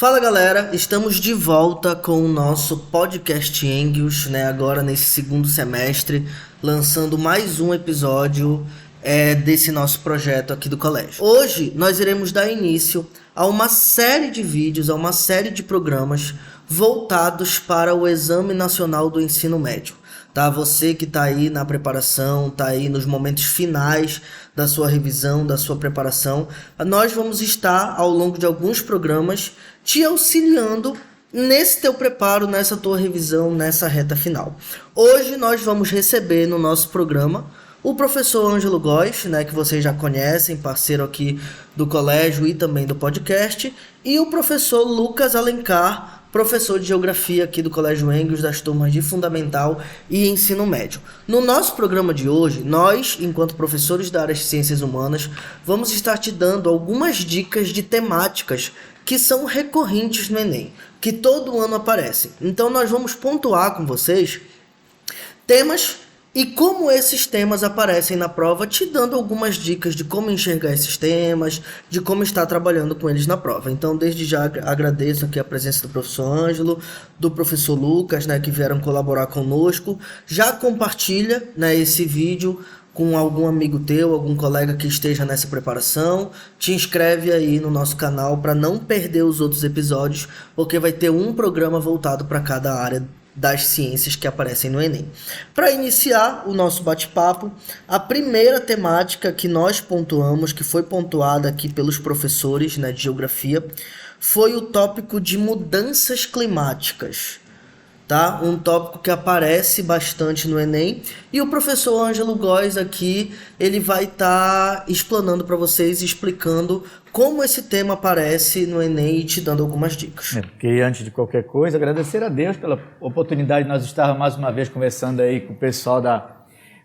Fala galera, estamos de volta com o nosso podcast English, agora nesse segundo semestre, lançando mais um episódio desse nosso projeto aqui do colégio. Hoje nós iremos dar início a uma série de vídeos, a uma série de programas voltados para o Exame Nacional do Ensino Médio. Tá? Você que está aí na preparação, está aí nos momentos finais da sua revisão, da sua preparação, nós vamos estar ao longo de alguns programas te auxiliando nesse teu preparo, nessa tua revisão, nessa reta final. Hoje nós vamos receber no nosso programa o professor Ângelo Góes, que vocês já conhecem, parceiro aqui do colégio e também do podcast, e o professor Lucas Alencar, professor de Geografia aqui do Colégio English, das turmas de Fundamental e Ensino Médio. No nosso programa de hoje, nós, enquanto professores da área de Ciências Humanas, vamos estar te dando algumas dicas de temáticas que são recorrentes no Enem, que todo ano aparecem. Então nós vamos pontuar com vocês temas e como esses temas aparecem na prova, te dando algumas dicas de como enxergar esses temas, de como estar trabalhando com eles na prova. Então, desde já agradeço aqui a presença do professor Ângelo, do professor Lucas, que vieram colaborar conosco. Já compartilha esse vídeo com algum amigo teu, algum colega que esteja nessa preparação. Te inscreve aí no nosso canal para não perder os outros episódios, porque vai ter um programa voltado para cada área das ciências que aparecem no Enem. Para iniciar o nosso bate-papo, a primeira temática que nós pontuamos, que foi pontuada aqui pelos professores de Geografia, foi o tópico de mudanças climáticas. Tá? Um tópico que aparece bastante no Enem, e o professor Ângelo Góes aqui, ele vai estar explanando para vocês, explicando como esse tema aparece no Enem e te dando algumas dicas. Queria, antes de qualquer coisa, agradecer a Deus pela oportunidade de nós estarmos mais uma vez conversando aí com o pessoal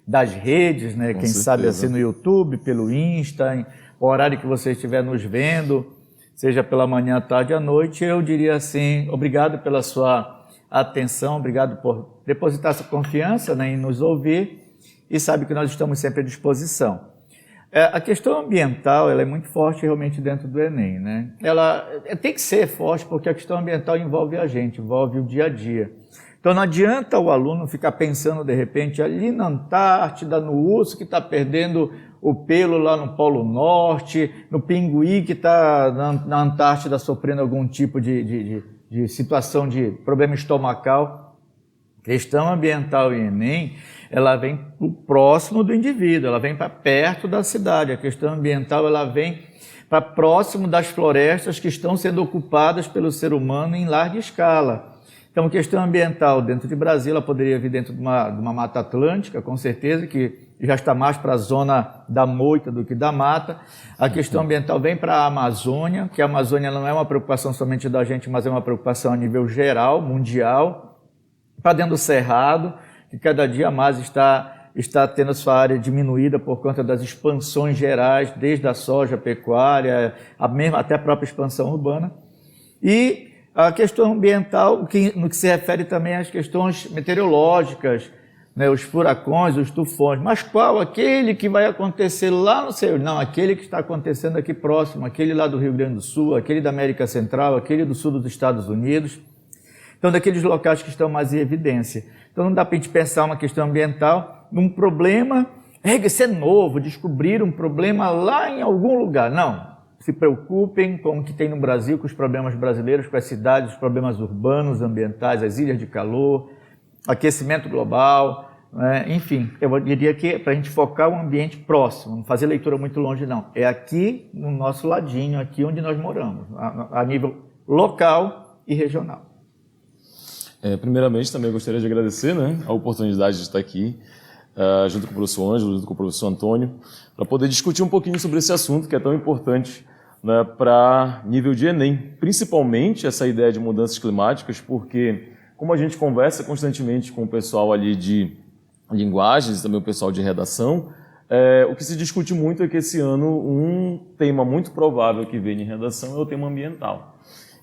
das redes, quem certeza. Sabe assim no YouTube, pelo Insta, o horário que você estiver nos vendo, seja pela manhã, tarde ou à noite. Eu diria assim, obrigado pela sua atenção, obrigado por depositar essa confiança em nos ouvir, e sabe que nós estamos sempre à disposição. A questão ambiental, ela é muito forte realmente dentro do Enem, Ela tem que ser forte porque a questão ambiental envolve a gente, envolve o dia a dia. Então não adianta o aluno ficar pensando de repente ali na Antártida, no urso que está perdendo o pelo lá no Polo Norte, no pinguim que está na Antártida sofrendo algum tipo de situação de problema estomacal. Questão ambiental e Enem, ela vem próximo do indivíduo, ela vem para perto da cidade. A questão ambiental, ela vem para próximo das florestas que estão sendo ocupadas pelo ser humano em larga escala. Então, a questão ambiental dentro de Brasília, ela poderia vir dentro de uma mata atlântica, com certeza, que já está mais para a zona da moita do que da mata. A questão ambiental vem para a Amazônia, que a Amazônia não é uma preocupação somente da gente, mas é uma preocupação a nível geral, mundial. Para dentro do Cerrado, que cada dia mais está tendo a sua área diminuída por conta das expansões gerais, desde a soja, a pecuária, até a própria expansão urbana. E a questão ambiental, no que se refere também às questões meteorológicas, os furacões, os tufões. Mas qual? Aquele que vai acontecer lá no céu? Não, aquele que está acontecendo aqui próximo, aquele lá do Rio Grande do Sul, aquele da América Central, aquele do sul dos Estados Unidos. Então, daqueles locais que estão mais em evidência. Então, não dá para a gente pensar uma questão ambiental num problema, isso é novo, descobrir um problema lá em algum lugar. Não, se preocupem com o que tem no Brasil, com os problemas brasileiros, com as cidades, os problemas urbanos, ambientais, as ilhas de calor, aquecimento global, enfim, eu diria que para a gente focar o ambiente próximo, não fazer leitura muito longe não, é aqui no nosso ladinho, aqui onde nós moramos, a nível local e regional. Primeiramente, também gostaria de agradecer a oportunidade de estar aqui, junto com o professor Ângelo, junto com o professor Antônio, para poder discutir um pouquinho sobre esse assunto que é tão importante para nível de Enem, principalmente essa ideia de mudanças climáticas, porque como a gente conversa constantemente com o pessoal ali de linguagens, também o pessoal de redação, o que se discute muito é que esse ano um tema muito provável que vem em redação é o tema ambiental.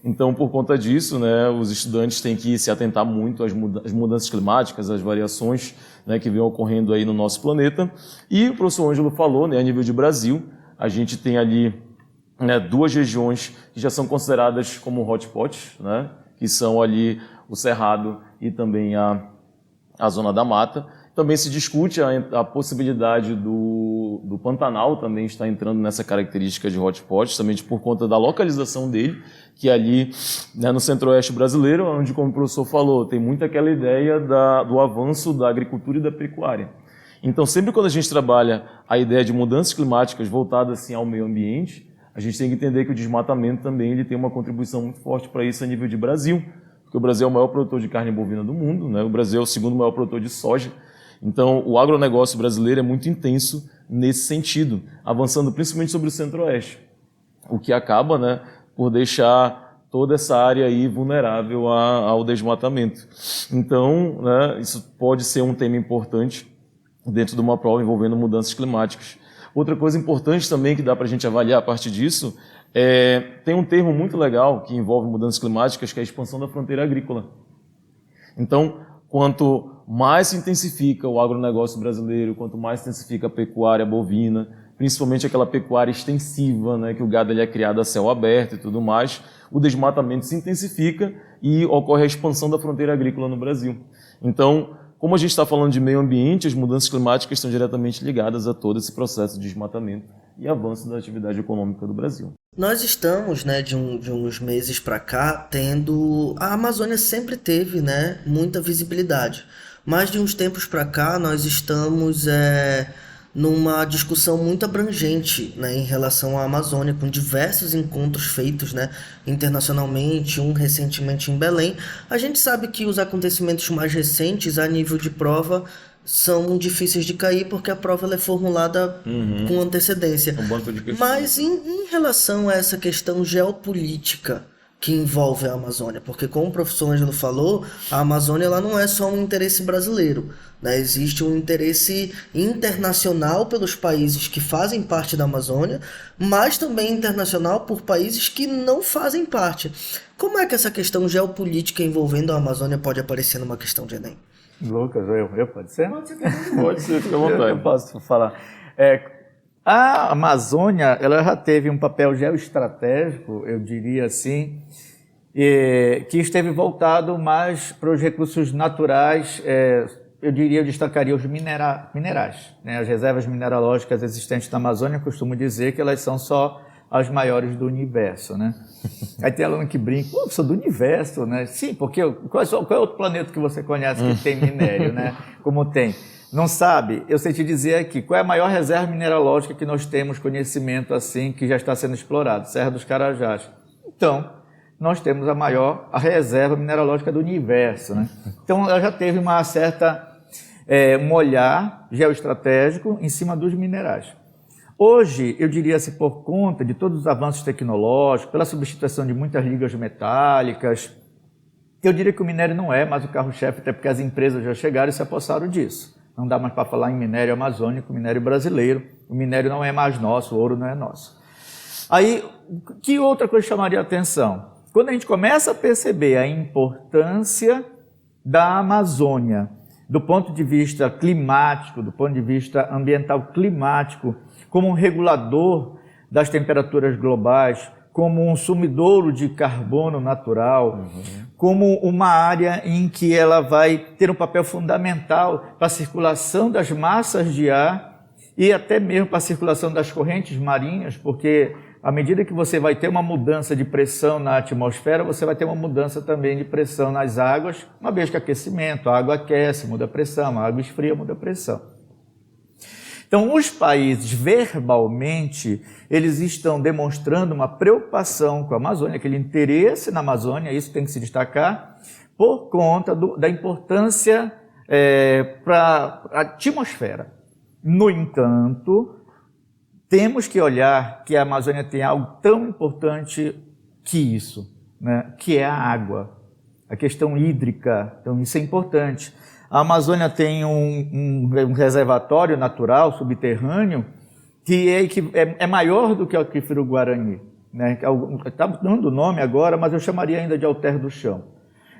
Então, por conta disso, os estudantes têm que se atentar muito às mudanças climáticas, às variações que vêm ocorrendo aí no nosso planeta. E o professor Ângelo falou, a nível de Brasil, a gente tem ali né, 2 regiões que já são consideradas como hotspots, né, que são ali o Cerrado e também a Zona da Mata. Também se discute a possibilidade do Pantanal também estar entrando nessa característica de hotspot, justamente por conta da localização dele, que é ali, né, no centro-oeste brasileiro, onde, como o professor falou, tem muito aquela ideia do avanço da agricultura e da pecuária. Então, sempre quando a gente trabalha a ideia de mudanças climáticas voltadas assim, ao meio ambiente, a gente tem que entender que o desmatamento também ele tem uma contribuição muito forte para isso a nível de Brasil, porque o Brasil é o maior produtor de carne bovina do mundo, né? O Brasil é o segundo maior produtor de soja. Então, o agronegócio brasileiro é muito intenso nesse sentido, avançando principalmente sobre o centro-oeste, o que acaba, né, por deixar toda essa área aí vulnerável ao desmatamento. Então, né, isso pode ser um tema importante dentro de uma prova envolvendo mudanças climáticas. Outra coisa importante também que dá para a gente avaliar a partir disso tem um termo muito legal que envolve mudanças climáticas, que é a expansão da fronteira agrícola. Então, quanto mais se intensifica o agronegócio brasileiro, quanto mais se intensifica a pecuária bovina, principalmente aquela pecuária extensiva, né, que o gado ele é criado a céu aberto e tudo mais, o desmatamento se intensifica e ocorre a expansão da fronteira agrícola no Brasil. Então, como a gente está falando de meio ambiente, as mudanças climáticas estão diretamente ligadas a todo esse processo de desmatamento e avanço da atividade econômica do Brasil. Nós estamos, né, de uns meses para cá, tendo... A Amazônia sempre teve, né, muita visibilidade, mas de uns tempos para cá nós estamos numa discussão muito abrangente, né, em relação à Amazônia, com diversos encontros feitos, né, internacionalmente, um recentemente em Belém. A gente sabe que os acontecimentos mais recentes, a nível de prova, são difíceis de cair porque a prova ela é formulada com antecedência. Um banco de questões. Mas em relação a essa questão geopolítica que envolve a Amazônia, porque como o professor Ângelo falou, a Amazônia ela não é só um interesse brasileiro, né? Existe um interesse internacional pelos países que fazem parte da Amazônia, mas também internacional por países que não fazem parte. Como é que essa questão geopolítica envolvendo a Amazônia pode aparecer numa questão de Enem? Lucas, eu pode ser? Pode ser, fica à vontade. Eu posso falar. A Amazônia, ela já teve um papel geoestratégico, eu diria assim, que esteve voltado mais para os recursos naturais, eu destacaria os minerais. Né? As reservas mineralógicas existentes na Amazônia, eu costumo dizer que elas são só as maiores do universo, né? Aí tem aluno que brinca, sou do universo, né? Sim, porque qual é outro planeta que você conhece que tem minério, né? Como tem? Não sabe? Eu sei te dizer aqui, qual é a maior reserva mineralógica que nós temos conhecimento assim, que já está sendo explorado? Serra dos Carajás. Então, nós temos a reserva mineralógica do universo, né? Então, ela já teve uma certa, um olhar geoestratégico em cima dos minerais. Hoje, eu diria assim, por conta de todos os avanços tecnológicos, pela substituição de muitas ligas metálicas, eu diria que o minério não é mais o carro-chefe, até porque as empresas já chegaram e se apossaram disso. Não dá mais para falar em minério amazônico, minério brasileiro. O minério não é mais nosso, o ouro não é nosso. Aí, que outra coisa chamaria a atenção? Quando a gente começa a perceber a importância da Amazônia, do ponto de vista climático, do ponto de vista ambiental climático, como um regulador das temperaturas globais, como um sumidouro de carbono natural, como uma área em que ela vai ter um papel fundamental para a circulação das massas de ar e até mesmo para a circulação das correntes marinhas, porque à medida que você vai ter uma mudança de pressão na atmosfera, você vai ter uma mudança também de pressão nas águas, uma vez que aquecimento, a água aquece, muda a pressão, a água esfria, muda a pressão. Então, os países, verbalmente, eles estão demonstrando uma preocupação com a Amazônia, aquele interesse na Amazônia, isso tem que se destacar, por conta da importância para a atmosfera. No entanto, temos que olhar que a Amazônia tem algo tão importante que isso, né? Que é a água, a questão hídrica, então isso é importante. A Amazônia tem um reservatório natural subterrâneo que é maior do que o aquífero Guarani, né? Está dando nome agora, mas eu chamaria ainda de Alter do Chão.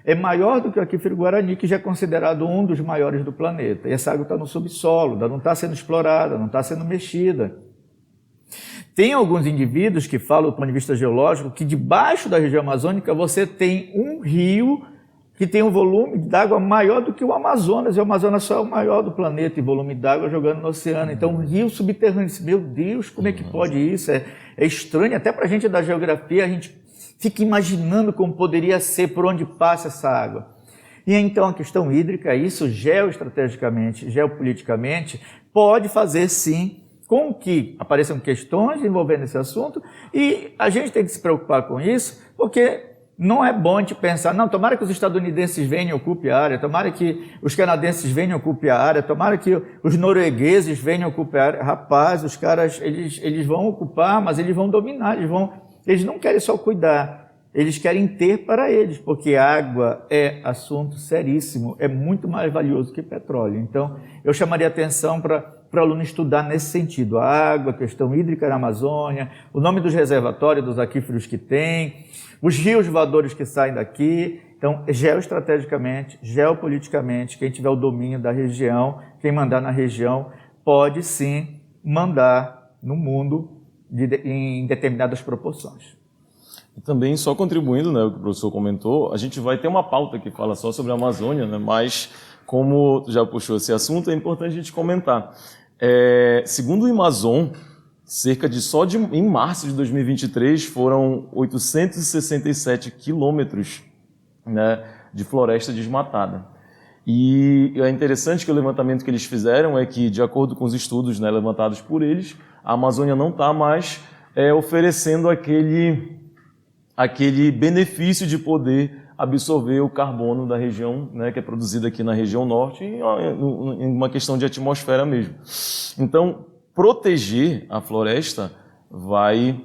É maior do que o aquífero Guarani, que já é considerado um dos maiores do planeta. E essa água está no subsolo, não está sendo explorada, não está sendo mexida. Tem alguns indivíduos que falam, do ponto de vista geológico, que debaixo da região amazônica você tem um rio que tem um volume d'água maior do que o Amazonas, e o Amazonas só é o maior do planeta em volume d'água jogando no oceano. Então, um rio subterrâneo. Meu Deus, como é que pode isso? É estranho, até para a gente da geografia, a gente fica imaginando como poderia ser, por onde passa essa água. E então a questão hídrica, isso geoestrategicamente, geopoliticamente, pode fazer sim com que apareçam questões envolvendo esse assunto, e a gente tem que se preocupar com isso, porque não é bom a gente pensar, não, tomara que os estadunidenses venham e ocupem a área, tomara que os canadenses venham e ocupem a área, tomara que os noruegueses venham e ocupem a área. Rapaz, os caras, eles vão ocupar, mas eles vão dominar, eles não querem só cuidar. Eles querem ter para eles, porque água é assunto seríssimo, é muito mais valioso que petróleo. Então, eu chamaria atenção para o aluno estudar nesse sentido. A água, a questão hídrica na Amazônia, o nome dos reservatórios, dos aquíferos que tem, os rios voadores que saem daqui. Então, geoestrategicamente, geopoliticamente, quem tiver o domínio da região, quem mandar na região, pode sim mandar no mundo em determinadas proporções. E também, só contribuindo, né, o que o professor comentou, a gente vai ter uma pauta que fala só sobre a Amazônia, né, mas como já puxou esse assunto, é importante a gente comentar. Segundo o Amazon, em março de 2023, foram 867 quilômetros, né, de floresta desmatada. E é interessante que o levantamento que eles fizeram é que, de acordo com os estudos, né, levantados por eles, a Amazônia não está mais oferecendo aquele benefício de poder absorver o carbono da região, né, que é produzido aqui na região norte, em uma questão de atmosfera mesmo. Então, proteger a floresta vai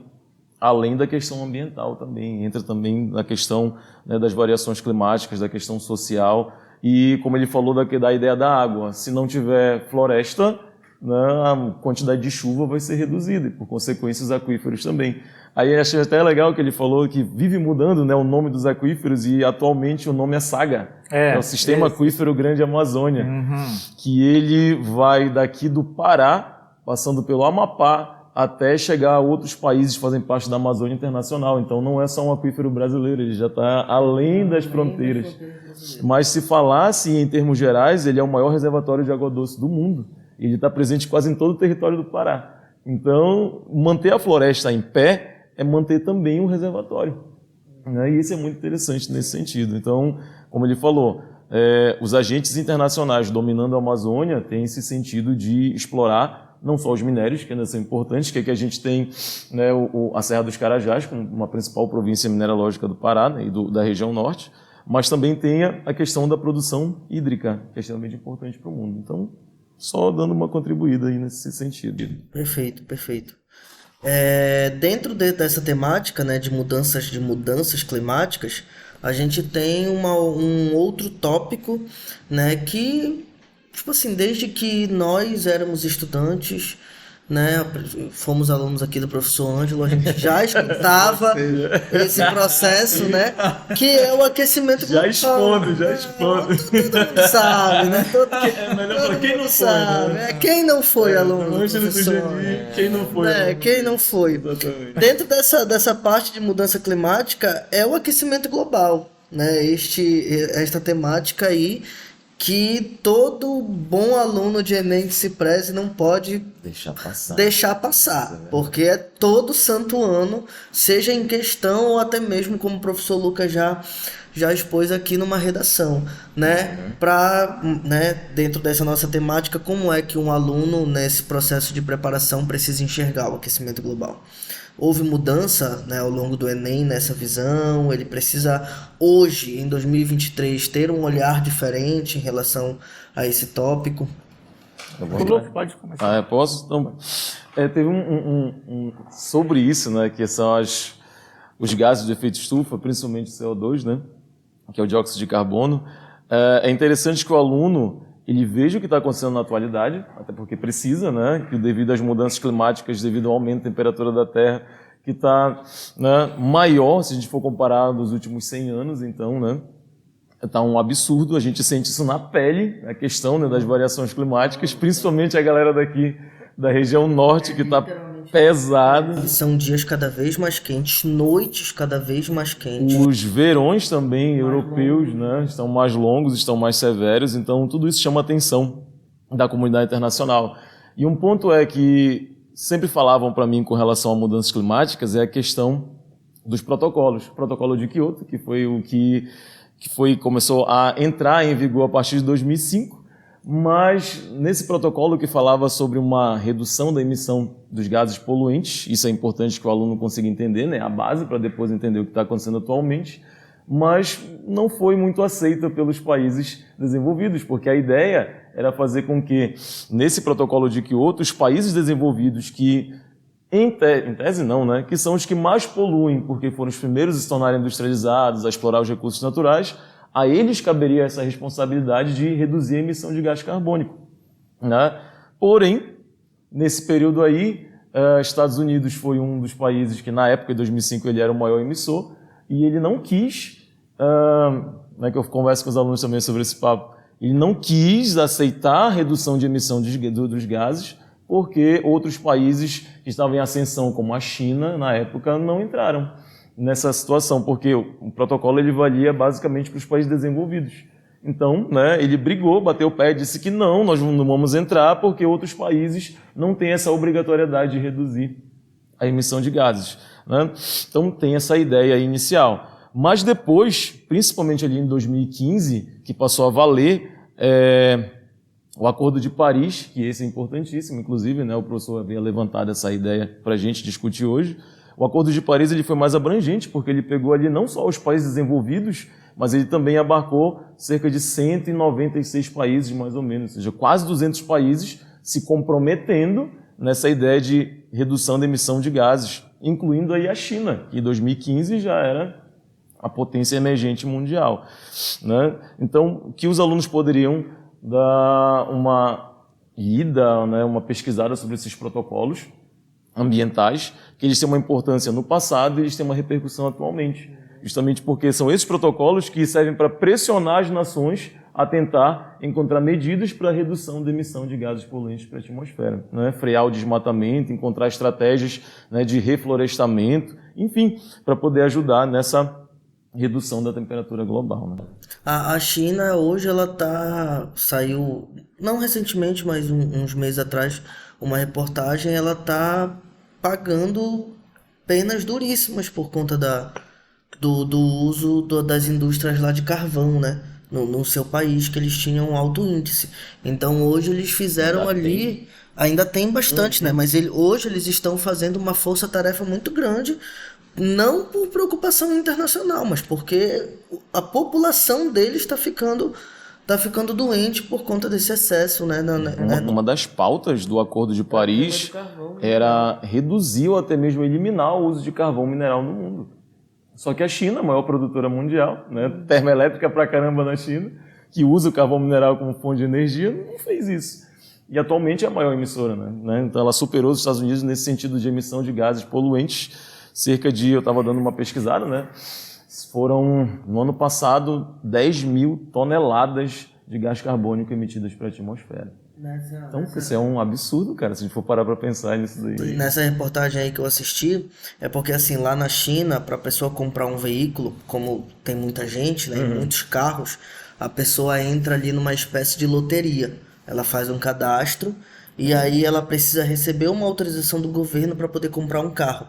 além da questão ambiental também, entra também na questão, né, das variações climáticas, da questão social, e como ele falou da ideia da água, se não tiver floresta, né, a quantidade de chuva vai ser reduzida e, por consequência, os aquíferos também. Aí achei até legal que ele falou que vive mudando, né, o nome dos aquíferos, e atualmente o nome é SAGA, que é o Sistema Aquífero Grande Amazônia, que ele vai daqui do Pará, passando pelo Amapá, até chegar a outros países que fazem parte da Amazônia Internacional. Então não é só um aquífero brasileiro, ele já está além das fronteiras. Mas se falasse em termos gerais, ele é o maior reservatório de água doce do mundo. Ele está presente quase em todo o território do Pará. Então, manter a floresta em pé é manter também o reservatório, né? E isso é muito interessante nesse sentido. Então, como ele falou, os agentes internacionais dominando a Amazônia têm esse sentido de explorar não só os minérios, que ainda são importantes, que aqui a gente tem, né, a Serra dos Carajás, como uma principal província mineralógica do Pará, né, e da região norte, mas também tem a questão da produção hídrica, que é extremamente importante para o mundo. Então, só dando uma contribuída aí nesse sentido. Perfeito, perfeito. Dentro dessa temática, né, de mudanças climáticas, a gente tem um outro tópico, né, que, tipo assim, desde que nós éramos estudantes, né, fomos alunos aqui do professor Ângelo, a gente já escutava esse processo, né, que é o aquecimento global. Já expondo. Todo mundo sabe, né? É melhor para quem não sabe, foi, né? Quem não foi aluno do professor? Quem não foi? Quem não foi? Exatamente. Dentro dessa parte de mudança climática é o aquecimento global, né? Esta temática aí que todo bom aluno de Enem que se preze não pode deixar passar, porque é todo santo ano, seja em questão ou até mesmo como o professor Lucas já expôs aqui numa redação, né? Para, né, dentro dessa nossa temática, como é que um aluno nesse processo de preparação precisa enxergar o aquecimento global? Houve mudança, né, ao longo do Enem nessa visão, ele precisa hoje, em 2023, ter um olhar diferente em relação a esse tópico. Pode começar. Posso? Então, teve sobre isso, né, que são os gases de efeito estufa, principalmente o CO2, né, que é o dióxido de carbono. É interessante que o aluno ele veja o que está acontecendo na atualidade, até porque precisa, né, que devido às mudanças climáticas, devido ao aumento da temperatura da Terra, que está, né, maior, se a gente for comparar nos últimos 100 anos, então, né, está um absurdo, a gente sente isso na pele, a questão, né, das variações climáticas, principalmente a galera daqui da região norte, que está pesada. E são dias cada vez mais quentes, noites cada vez mais quentes. Os verões também europeus, né, estão mais longos, estão mais severos, então tudo isso chama a atenção da comunidade internacional. E um ponto é que sempre falavam para mim com relação a mudanças climáticas é a questão dos protocolos. O protocolo de Kyoto, que foi o que começou a entrar em vigor a partir de 2005, mas nesse protocolo que falava sobre uma redução da emissão dos gases poluentes, isso é importante que o aluno consiga entender, né, a base para depois entender o que está acontecendo atualmente, mas não foi muito aceita pelos países desenvolvidos, porque a ideia era fazer com que, nesse protocolo de Kyoto, os países desenvolvidos que, em tese não, né, que são os que mais poluem, porque foram os primeiros a se tornarem industrializados, a explorar os recursos naturais, a eles caberia essa responsabilidade de reduzir a emissão de gás carbônico, né? Porém, nesse período aí, Estados Unidos foi um dos países que, na época de 2005, ele era o maior emissor, e ele não quis, né, que eu converso com os alunos também sobre esse papo, ele não quis aceitar a redução de emissão dos gases, porque outros países que estavam em ascensão, como a China, na época, não entraram nessa situação, porque o protocolo ele valia basicamente para os países desenvolvidos. Então, né, ele brigou, bateu o pé e disse que não, nós não vamos entrar porque outros países não têm essa obrigatoriedade de reduzir a emissão de gases, né? Então, tem essa ideia inicial. Mas depois, principalmente ali em 2015, que passou a valer o Acordo de Paris, que esse é importantíssimo, inclusive, né, o professor havia levantado essa ideia para a gente discutir hoje. O Acordo de Paris ele foi mais abrangente, porque ele pegou ali não só os países desenvolvidos, mas ele também abarcou cerca de 196 países, mais ou menos, ou seja, quase 200 países se comprometendo nessa ideia de redução da emissão de gases, incluindo aí a China, que em 2015 já era a potência emergente mundial, né? Então, o que os alunos poderiam dar uma ida, né, uma pesquisada sobre esses protocolos ambientais, que eles têm uma importância no passado e eles têm uma repercussão atualmente. Justamente porque são esses protocolos que servem para pressionar as nações a tentar encontrar medidas para a redução da emissão de gases poluentes para a atmosfera, né? Frear o desmatamento, encontrar estratégias, né, de reflorestamento, enfim, para poder ajudar nessa redução da temperatura global, né? A China hoje saiu, não recentemente, mas uns meses atrás, uma reportagem, ela está pagando penas duríssimas por conta do uso das indústrias lá de carvão, né? No seu país, que eles tinham um alto índice. Então hoje eles fizeram ainda tem bastante, né? Mas hoje eles estão fazendo uma força-tarefa muito grande, não por preocupação internacional, mas porque a população deles está ficando doente por conta desse excesso, né? Uma das pautas do Acordo de Paris era reduzir ou até mesmo eliminar o uso de carvão mineral no mundo. Só que a China, a maior produtora mundial, né, termoelétrica pra caramba na China, que usa o carvão mineral como fonte de energia, não fez isso. E atualmente é a maior emissora, né? Então ela superou os Estados Unidos nesse sentido de emissão de gases poluentes. Eu estava dando uma pesquisada, né? Foram, no ano passado, 10 mil toneladas de gás carbônico emitidas para a atmosfera. Então, isso é um absurdo, cara, se a gente for parar para pensar nisso daí. Nessa reportagem aí que eu assisti, é porque, assim, lá na China, para a pessoa comprar um veículo, como tem muita gente, né, muitos carros, a pessoa entra ali numa espécie de loteria. Ela faz um cadastro e aí ela precisa receber uma autorização do governo para poder comprar um carro.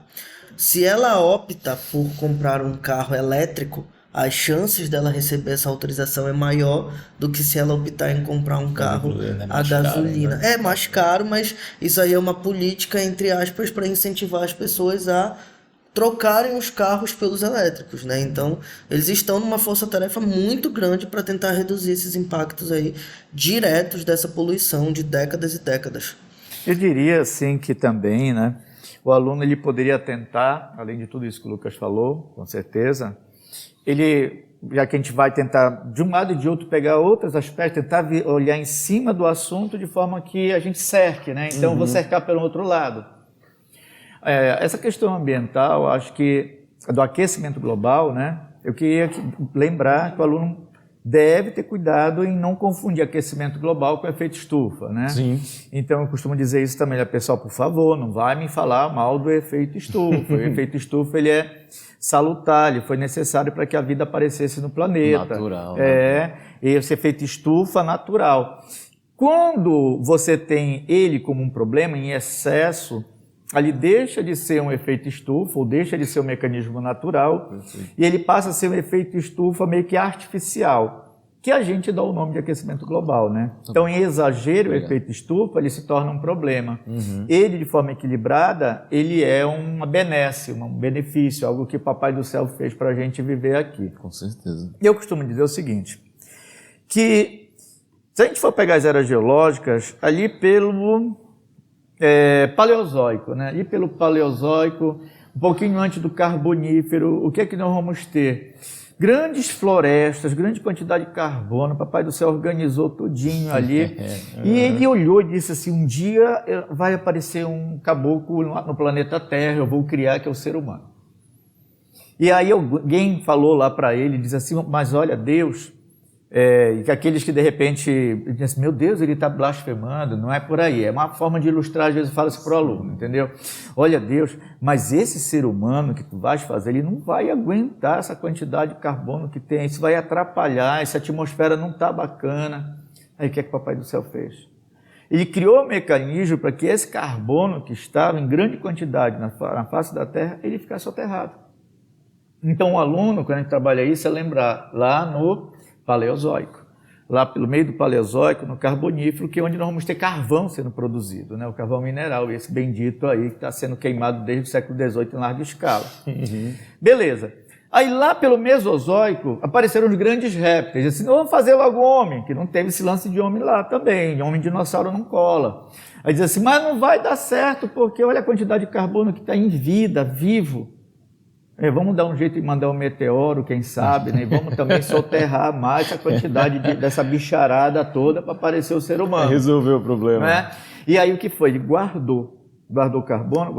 Se ela opta por comprar um carro elétrico, as chances dela receber essa autorização é maior do que se ela optar em comprar um carro a gasolina. Caro, né? É mais caro, mas isso aí é uma política, entre aspas, para incentivar as pessoas a trocarem os carros pelos elétricos, né? Então, eles estão numa força-tarefa muito grande para tentar reduzir esses impactos aí diretos dessa poluição de décadas e décadas. Eu diria, assim, que também, né, o aluno ele poderia tentar, além de tudo isso que o Lucas falou, com certeza, já que a gente vai tentar, de um lado e de outro, pegar outros aspectos, tentar olhar em cima do assunto de forma que a gente cerque, né? Então, eu vou cercar pelo outro lado. Essa questão ambiental, acho que do aquecimento global, né? Eu queria lembrar que o aluno deve ter cuidado em não confundir aquecimento global com efeito estufa, né? Sim. Então, eu costumo dizer isso também, pessoal, por favor, não vai me falar mal do efeito estufa. O efeito estufa, ele é salutar, ele foi necessário para que a vida aparecesse no planeta. Natural. Esse efeito estufa natural. Quando você tem ele como um problema em excesso, ali deixa de ser um efeito estufa, ou deixa de ser um mecanismo natural, e ele passa a ser um efeito estufa meio que artificial, que a gente dá o nome de aquecimento global, né? Então, em exagero, o efeito estufa, ele se torna um problema. Ele, de forma equilibrada, ele é uma benesse, um benefício, algo que o Papai do Céu fez para a gente viver aqui. Com certeza. Eu costumo dizer o seguinte, que se a gente for pegar as eras geológicas, ali pelo Paleozoico, né? Ali pelo Paleozoico, um pouquinho antes do Carbonífero, o que é que nós vamos ter? Grandes florestas, grande quantidade de carbono, o Papai do Céu organizou tudinho ali, e ele olhou e disse assim, um dia vai aparecer um caboclo no planeta Terra, eu vou criar, que é o ser humano. E aí alguém falou lá para ele, diz assim, mas olha, Deus... que aqueles que de repente dizem assim, meu Deus, ele está blasfemando, não é por aí, é uma forma de ilustrar, às vezes fala isso para o aluno, entendeu? Olha Deus, mas esse ser humano que tu vais fazer, ele não vai aguentar essa quantidade de carbono que tem, isso vai atrapalhar, essa atmosfera não está bacana. Aí o que é que o Papai do Céu fez? Ele criou um mecanismo para que esse carbono que estava em grande quantidade na face da Terra, ele ficasse soterrado. Então o aluno, quando a gente trabalha isso, é lembrar lá no Paleozoico, lá pelo meio do Paleozoico, no Carbonífero, que é onde nós vamos ter carvão sendo produzido, né? O carvão mineral, esse bendito aí que está sendo queimado desde o século XVIII em larga escala. Beleza. Aí lá pelo Mesozoico apareceram os grandes répteis, assim, vamos fazer logo homem, que não teve esse lance de homem lá também, homem dinossauro não cola. Aí diz assim, mas não vai dar certo porque olha a quantidade de carbono que está em vida, vivo. Vamos dar um jeito de mandar um meteoro, quem sabe, né? E vamos também soterrar mais a quantidade dessa bicharada toda para aparecer o ser humano. Resolveu o problema. Né? E aí o que foi? Ele guardou carbono,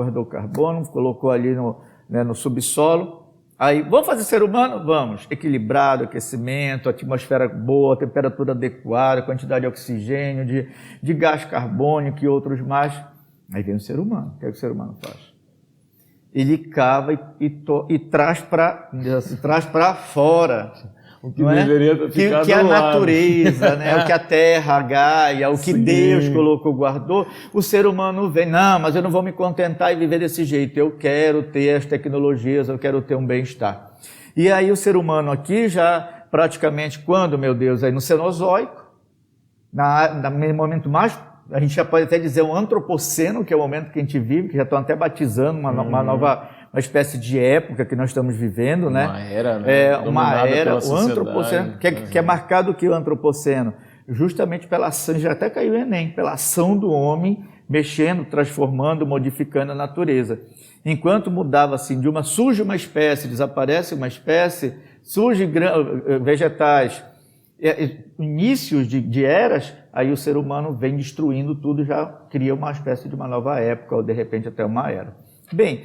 colocou ali no subsolo. Aí, vamos fazer ser humano? Vamos. Equilibrado, aquecimento, atmosfera boa, temperatura adequada, quantidade de oxigênio, de gás carbônico e outros mais. Aí vem o ser humano. O que é que o ser humano faz? Ele cava e traz para fora. O que deveria ter ficado que a lá. natureza, né? O que a terra, a Gaia, o que Deus colocou, guardou, o ser humano vem, não, mas eu não vou me contentar e viver desse jeito, eu quero ter as tecnologias, eu quero ter um bem-estar. E aí o ser humano aqui já praticamente, quando, meu Deus, aí no Cenozoico, no momento mais, a gente já pode até dizer um antropoceno, que é o momento que a gente vive, que já estão até batizando uma espécie de época que nós estamos vivendo, né? Uma era, né? Uma era, o antropoceno, que é marcado o que o antropoceno? Justamente pela ação, já até caiu o Enem, pela ação do homem, mexendo, transformando, modificando a natureza. Enquanto mudava assim, surge uma espécie, desaparece uma espécie, surge vegetais, inícios de eras, aí o ser humano vem destruindo tudo, já cria uma espécie de uma nova época, ou de repente até uma era. Bem,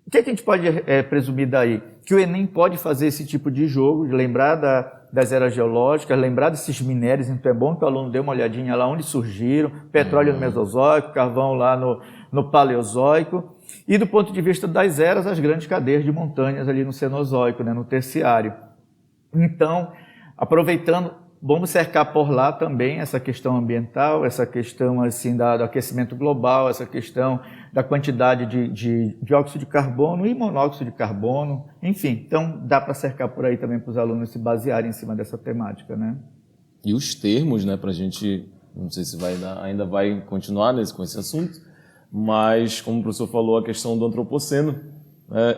o que a gente pode presumir daí? Que o Enem pode fazer esse tipo de jogo, de lembrar das eras geológicas, lembrar desses minérios, então é bom que o aluno dê uma olhadinha lá onde surgiram, petróleo no Mesozoico, carvão lá no Paleozoico, e do ponto de vista das eras, as grandes cadeias de montanhas ali no Cenozoico, né, no Terciário. Então, aproveitando, vamos cercar por lá também essa questão ambiental, essa questão assim, do aquecimento global, essa questão da quantidade de dióxido de carbono e monóxido de carbono, enfim. Então, dá para cercar por aí também para os alunos se basearem em cima dessa temática, né? E os termos, né, para a gente, não sei se ainda vai continuar com esse assunto, mas, como o professor falou, a questão do antropoceno,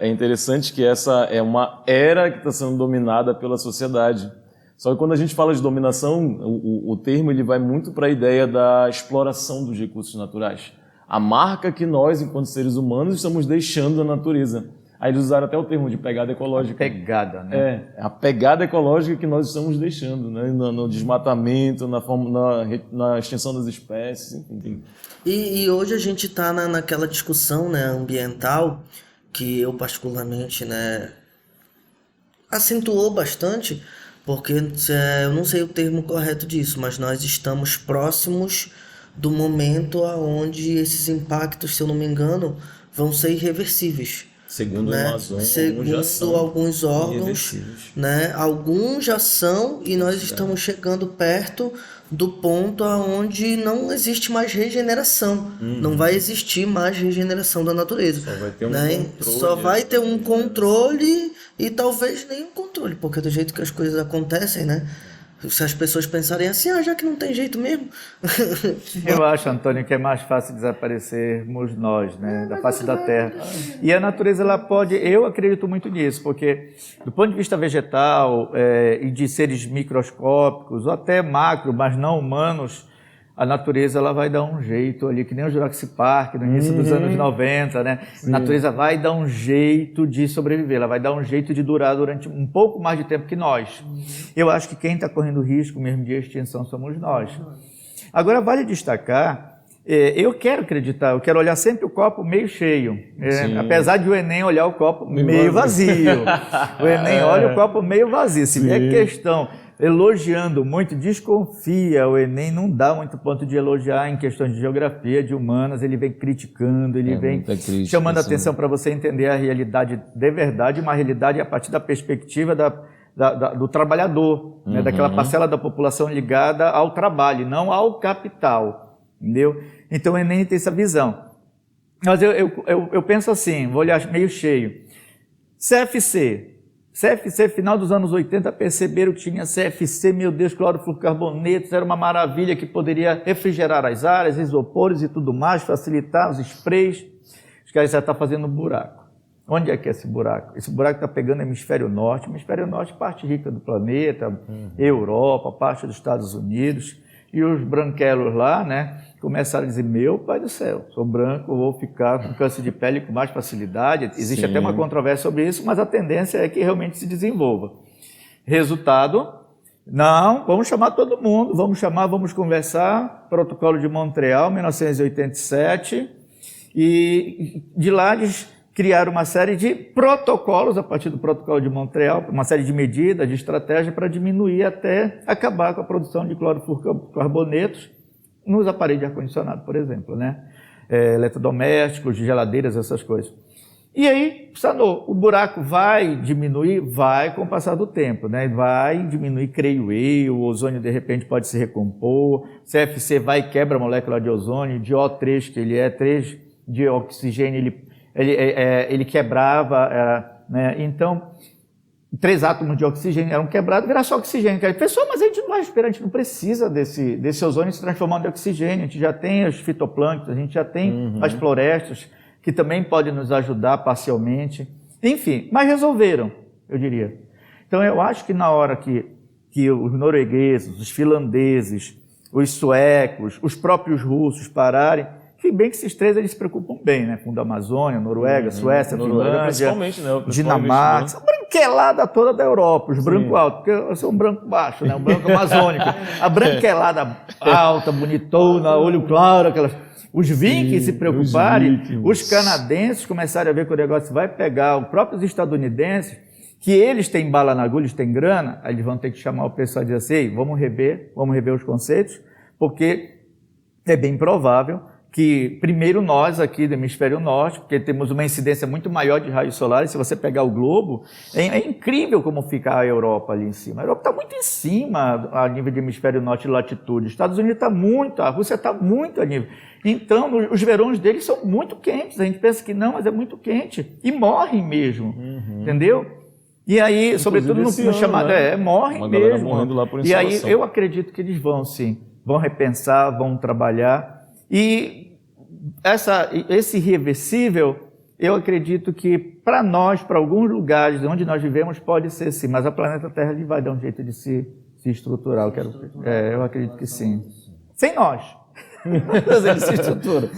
é interessante que essa é uma era que está sendo dominada pela sociedade. Só que quando a gente fala de dominação, o termo ele vai muito para a ideia da exploração dos recursos naturais. A marca que nós, enquanto seres humanos, estamos deixando na natureza. Aí eles usaram até o termo de pegada ecológica. A pegada, né? A pegada ecológica que nós estamos deixando, né? No desmatamento, na extinção das espécies, enfim. E hoje a gente está naquela discussão, né, ambiental, que eu particularmente, né, acentuou bastante, porque eu não sei o termo correto disso, mas nós estamos próximos do momento aonde esses impactos, se eu não me engano, vão ser irreversíveis. Segundo o Né? Amazon, Segundo alguns órgãos, né? Alguns já são, e nós estamos chegando perto do ponto aonde não existe mais regeneração. Não vai existir mais regeneração da natureza. Só vai ter um né? controle. Só vai ter um controle e talvez nem um controle, porque do jeito que as coisas acontecem, né? Se as pessoas pensarem assim, já que não tem jeito mesmo. Eu acho, Antônio, que é mais fácil desaparecermos nós, né, da face da Terra. E a natureza, ela pode, eu acredito muito nisso, porque do ponto de vista vegetal e de seres microscópicos, ou até macro, mas não humanos, a natureza ela vai dar um jeito ali, que nem o Jurassic Park, no início dos anos 90, né? Sim. A natureza vai dar um jeito de sobreviver, ela vai dar um jeito de durar durante um pouco mais de tempo que nós. Eu acho que quem está correndo risco mesmo de extinção somos nós. Agora, vale destacar, eu quero acreditar, eu quero olhar sempre o copo meio cheio, apesar de o Enem olhar o copo meio vazio. O Enem olha o copo meio vazio, se vier questão elogiando muito, desconfia, o Enem não dá muito ponto de elogiar em questões de geografia, de humanas, ele vem criticando, ele vem chamando a atenção para você entender a realidade de verdade, uma realidade a partir da perspectiva do trabalhador, né, daquela parcela da população ligada ao trabalho, não ao capital, entendeu? Então o Enem tem essa visão. Mas eu penso assim, vou olhar meio cheio, CFC, final dos anos 80, perceberam que tinha CFC, meu Deus, clorofluorcarbonetos, era uma maravilha que poderia refrigerar as áreas, isopores e tudo mais, facilitar os sprays. Os caras já estão fazendo buraco. Onde é que é esse buraco? Esse buraco está pegando o hemisfério norte, parte rica do planeta, Europa, parte dos Estados Unidos, e os branquelos lá, né, começaram a dizer, meu pai do céu, sou branco, vou ficar com câncer de pele com mais facilidade. Existe até uma controvérsia sobre isso, mas a tendência é que realmente se desenvolva. Resultado, não, vamos chamar todo mundo, vamos conversar, Protocolo de Montreal, 1987, e de lá eles criaram uma série de protocolos, a partir do Protocolo de Montreal, uma série de medidas, de estratégias para diminuir até acabar com a produção de clorofluorcarbonetos nos aparelhos de ar-condicionado, por exemplo, né? Eletrodomésticos, geladeiras, essas coisas. E aí, sanou, o buraco vai diminuir? Vai com o passar do tempo, né? Vai diminuir, creio eu, o ozônio de repente pode se recompor, CFC vai e quebra a molécula de ozônio, de O3, que ele é 3 de oxigênio, ele quebrava, né? Então, 3 átomos de oxigênio eram quebrados, vira só oxigênio. Pessoal, mas a gente não vai esperar, a gente não precisa desse ozônio se transformando em oxigênio, a gente já tem os fitoplânctons, a gente já tem as florestas, que também podem nos ajudar parcialmente. Enfim, mas resolveram, eu diria. Então, eu acho que na hora que os noruegueses, os finlandeses, os suecos, os próprios russos pararem, que bem que esses 3 eles se preocupam bem, né? Fundo da Amazônia, Noruega, Suécia, Finlândia, né? Dinamarca, essa branquelada toda da Europa, os brancos altos, porque eu sou um branco baixo, né? Um branco amazônico. A branquelada alta, bonitona, olho claro, aquelas... Os vikings se preocuparem, os canadenses começarem a ver que o negócio vai pegar, os próprios estadunidenses, que eles têm bala na agulha, eles têm grana, aí eles vão ter que chamar o pessoal e dizer assim, vamos rever os conceitos, porque é bem provável que primeiro nós aqui do hemisfério norte, porque temos uma incidência muito maior de raios solares, se você pegar o globo, é incrível como fica a Europa ali em cima. A Europa está muito em cima a nível de hemisfério norte de latitude, os Estados Unidos está muito, a Rússia está muito a nível. Então, os verões deles são muito quentes, a gente pensa que não, mas é muito quente, e morrem mesmo, entendeu? E aí, inclusive, sobretudo no chamado, morrem mesmo. Lá por e aí eu acredito que eles vão sim, vão repensar, vão trabalhar. E esse irreversível, eu acredito que para nós, para alguns lugares onde nós vivemos, pode ser sim, mas a planeta Terra ele vai dar um jeito de se estruturar. Eu acredito que sim. Sem nós. Mas ele se estrutura.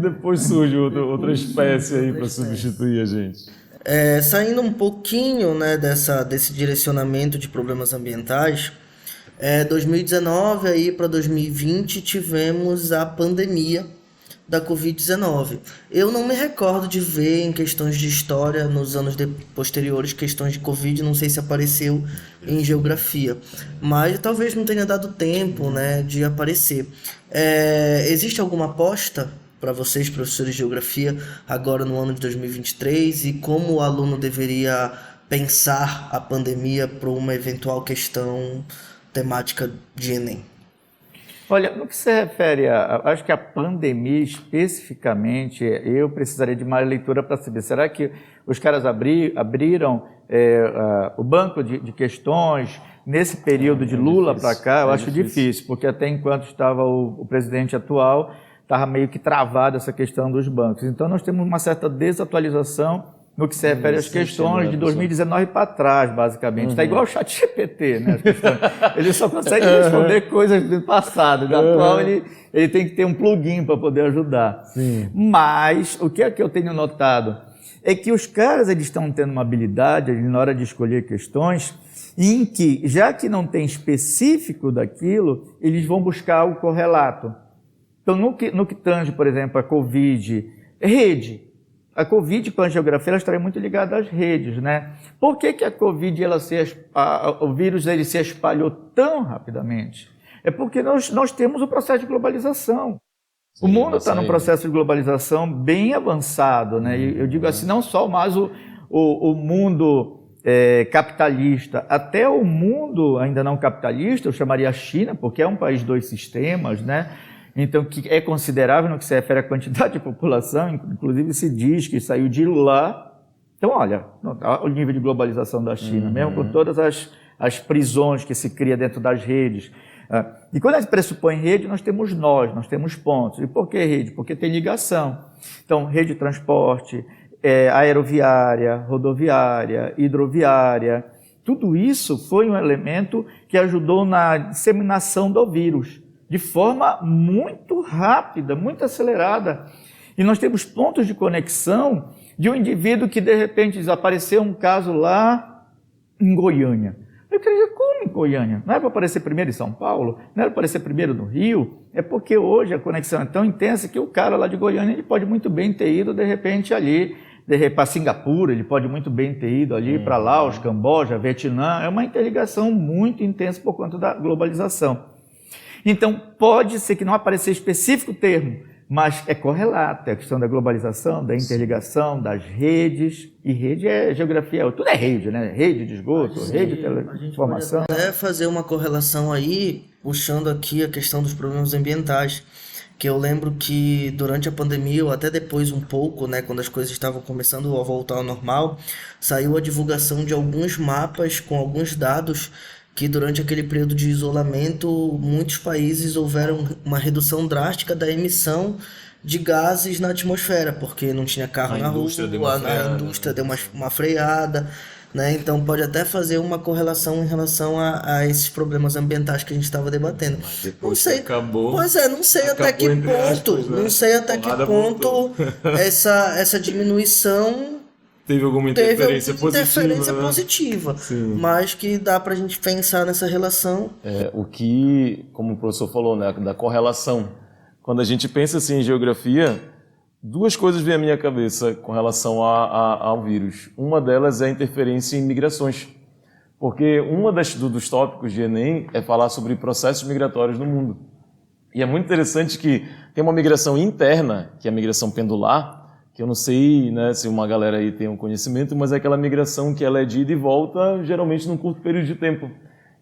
Depois surge outra espécie aí para substituir a gente. Saindo um pouquinho, né, desse direcionamento de problemas ambientais, 2019 aí para 2020 tivemos a pandemia, da Covid-19. Eu não me recordo de ver em questões de história, nos anos posteriores, questões de Covid, não sei se apareceu em geografia, mas talvez não tenha dado tempo, né, de aparecer. Existe alguma aposta para vocês, professores de geografia, agora no ano de 2023, e como o aluno deveria pensar a pandemia para uma eventual questão temática de Enem? Olha, no que se refere acho que a pandemia especificamente, eu precisaria de mais leitura para saber, será que os caras abriram o banco de questões nesse período de Lula para cá? Eu acho difícil, porque até enquanto estava o presidente atual, estava meio que travada essa questão dos bancos. Então nós temos uma certa desatualização no que se refere às questões de 2019 para trás, basicamente. Está igual o ChatGPT, né? Ele só consegue responder coisas do passado, da qual ele tem que ter um plugin para poder ajudar. Sim. Mas o que é que eu tenho notado é que os caras eles estão tendo uma habilidade na hora de escolher questões em que, já que não tem específico daquilo, eles vão buscar o correlato. Então, no que tange, por exemplo, a Covid, rede. A Covid, com a geografia, ela estaria muito ligada às redes, né? Por que a Covid, o vírus ele se espalhou tão rapidamente? É porque nós temos o processo de globalização. Sim, o mundo está num processo de globalização bem avançado, né? E eu digo assim, não só mais o mundo capitalista, até o mundo ainda não capitalista, eu chamaria a China, porque é um país de 2 sistemas, né? Então, que é considerável no que se refere à quantidade de população, inclusive se diz que saiu de lá. Então, olha o nível de globalização da China, mesmo com todas as prisões que se cria dentro das redes. E quando a gente pressupõe rede, nós temos pontos. E por que rede? Porque tem ligação. Então, rede de transporte, aeroviária, rodoviária, hidroviária, tudo isso foi um elemento que ajudou na disseminação do vírus, de forma muito rápida, muito acelerada. E nós temos pontos de conexão de um indivíduo que, de repente, desapareceu um caso lá em Goiânia. Eu queria dizer, como em Goiânia? Não era para aparecer primeiro em São Paulo? Não era para aparecer primeiro no Rio? É porque hoje a conexão é tão intensa que o cara lá de Goiânia ele pode muito bem ter ido, de repente, ali para Singapura, ele pode muito bem ter ido ali para Laos, Camboja, Vietnã. É uma interligação muito intensa por conta da globalização. Então, pode ser que não apareça específico termo, mas é correlato, é a questão da globalização, da interligação, das redes, e rede é geografia, tudo é rede, né? Rede de esgoto, rede de teleinformação. A gente pode até fazer uma correlação aí, puxando aqui a questão dos problemas ambientais, que eu lembro que durante a pandemia, ou até depois um pouco, né, quando as coisas estavam começando a voltar ao normal, saiu a divulgação de alguns mapas com alguns dados que durante aquele período de isolamento, muitos países houveram uma redução drástica da emissão de gases na atmosfera, porque não tinha carro na rua, a indústria deu uma freada, né? Então pode até fazer uma correlação em relação a esses problemas ambientais que a gente estava debatendo. Não sei, acabou, pois não sei até que ponto, aspas, né? Não sei até que ponto essa diminuição teve alguma interferência positiva, mas que dá para a gente pensar nessa relação. O que, como o professor falou, né, da correlação. Quando a gente pensa assim em geografia, 2 coisas vêm à minha cabeça com relação ao vírus. Uma delas é a interferência em migrações, porque dos tópicos de Enem é falar sobre processos migratórios no mundo. E é muito interessante que tem uma migração interna, que é a migração pendular, que eu não sei, né, se uma galera aí tem um conhecimento, mas é aquela migração que ela é de ida e volta, geralmente num curto período de tempo,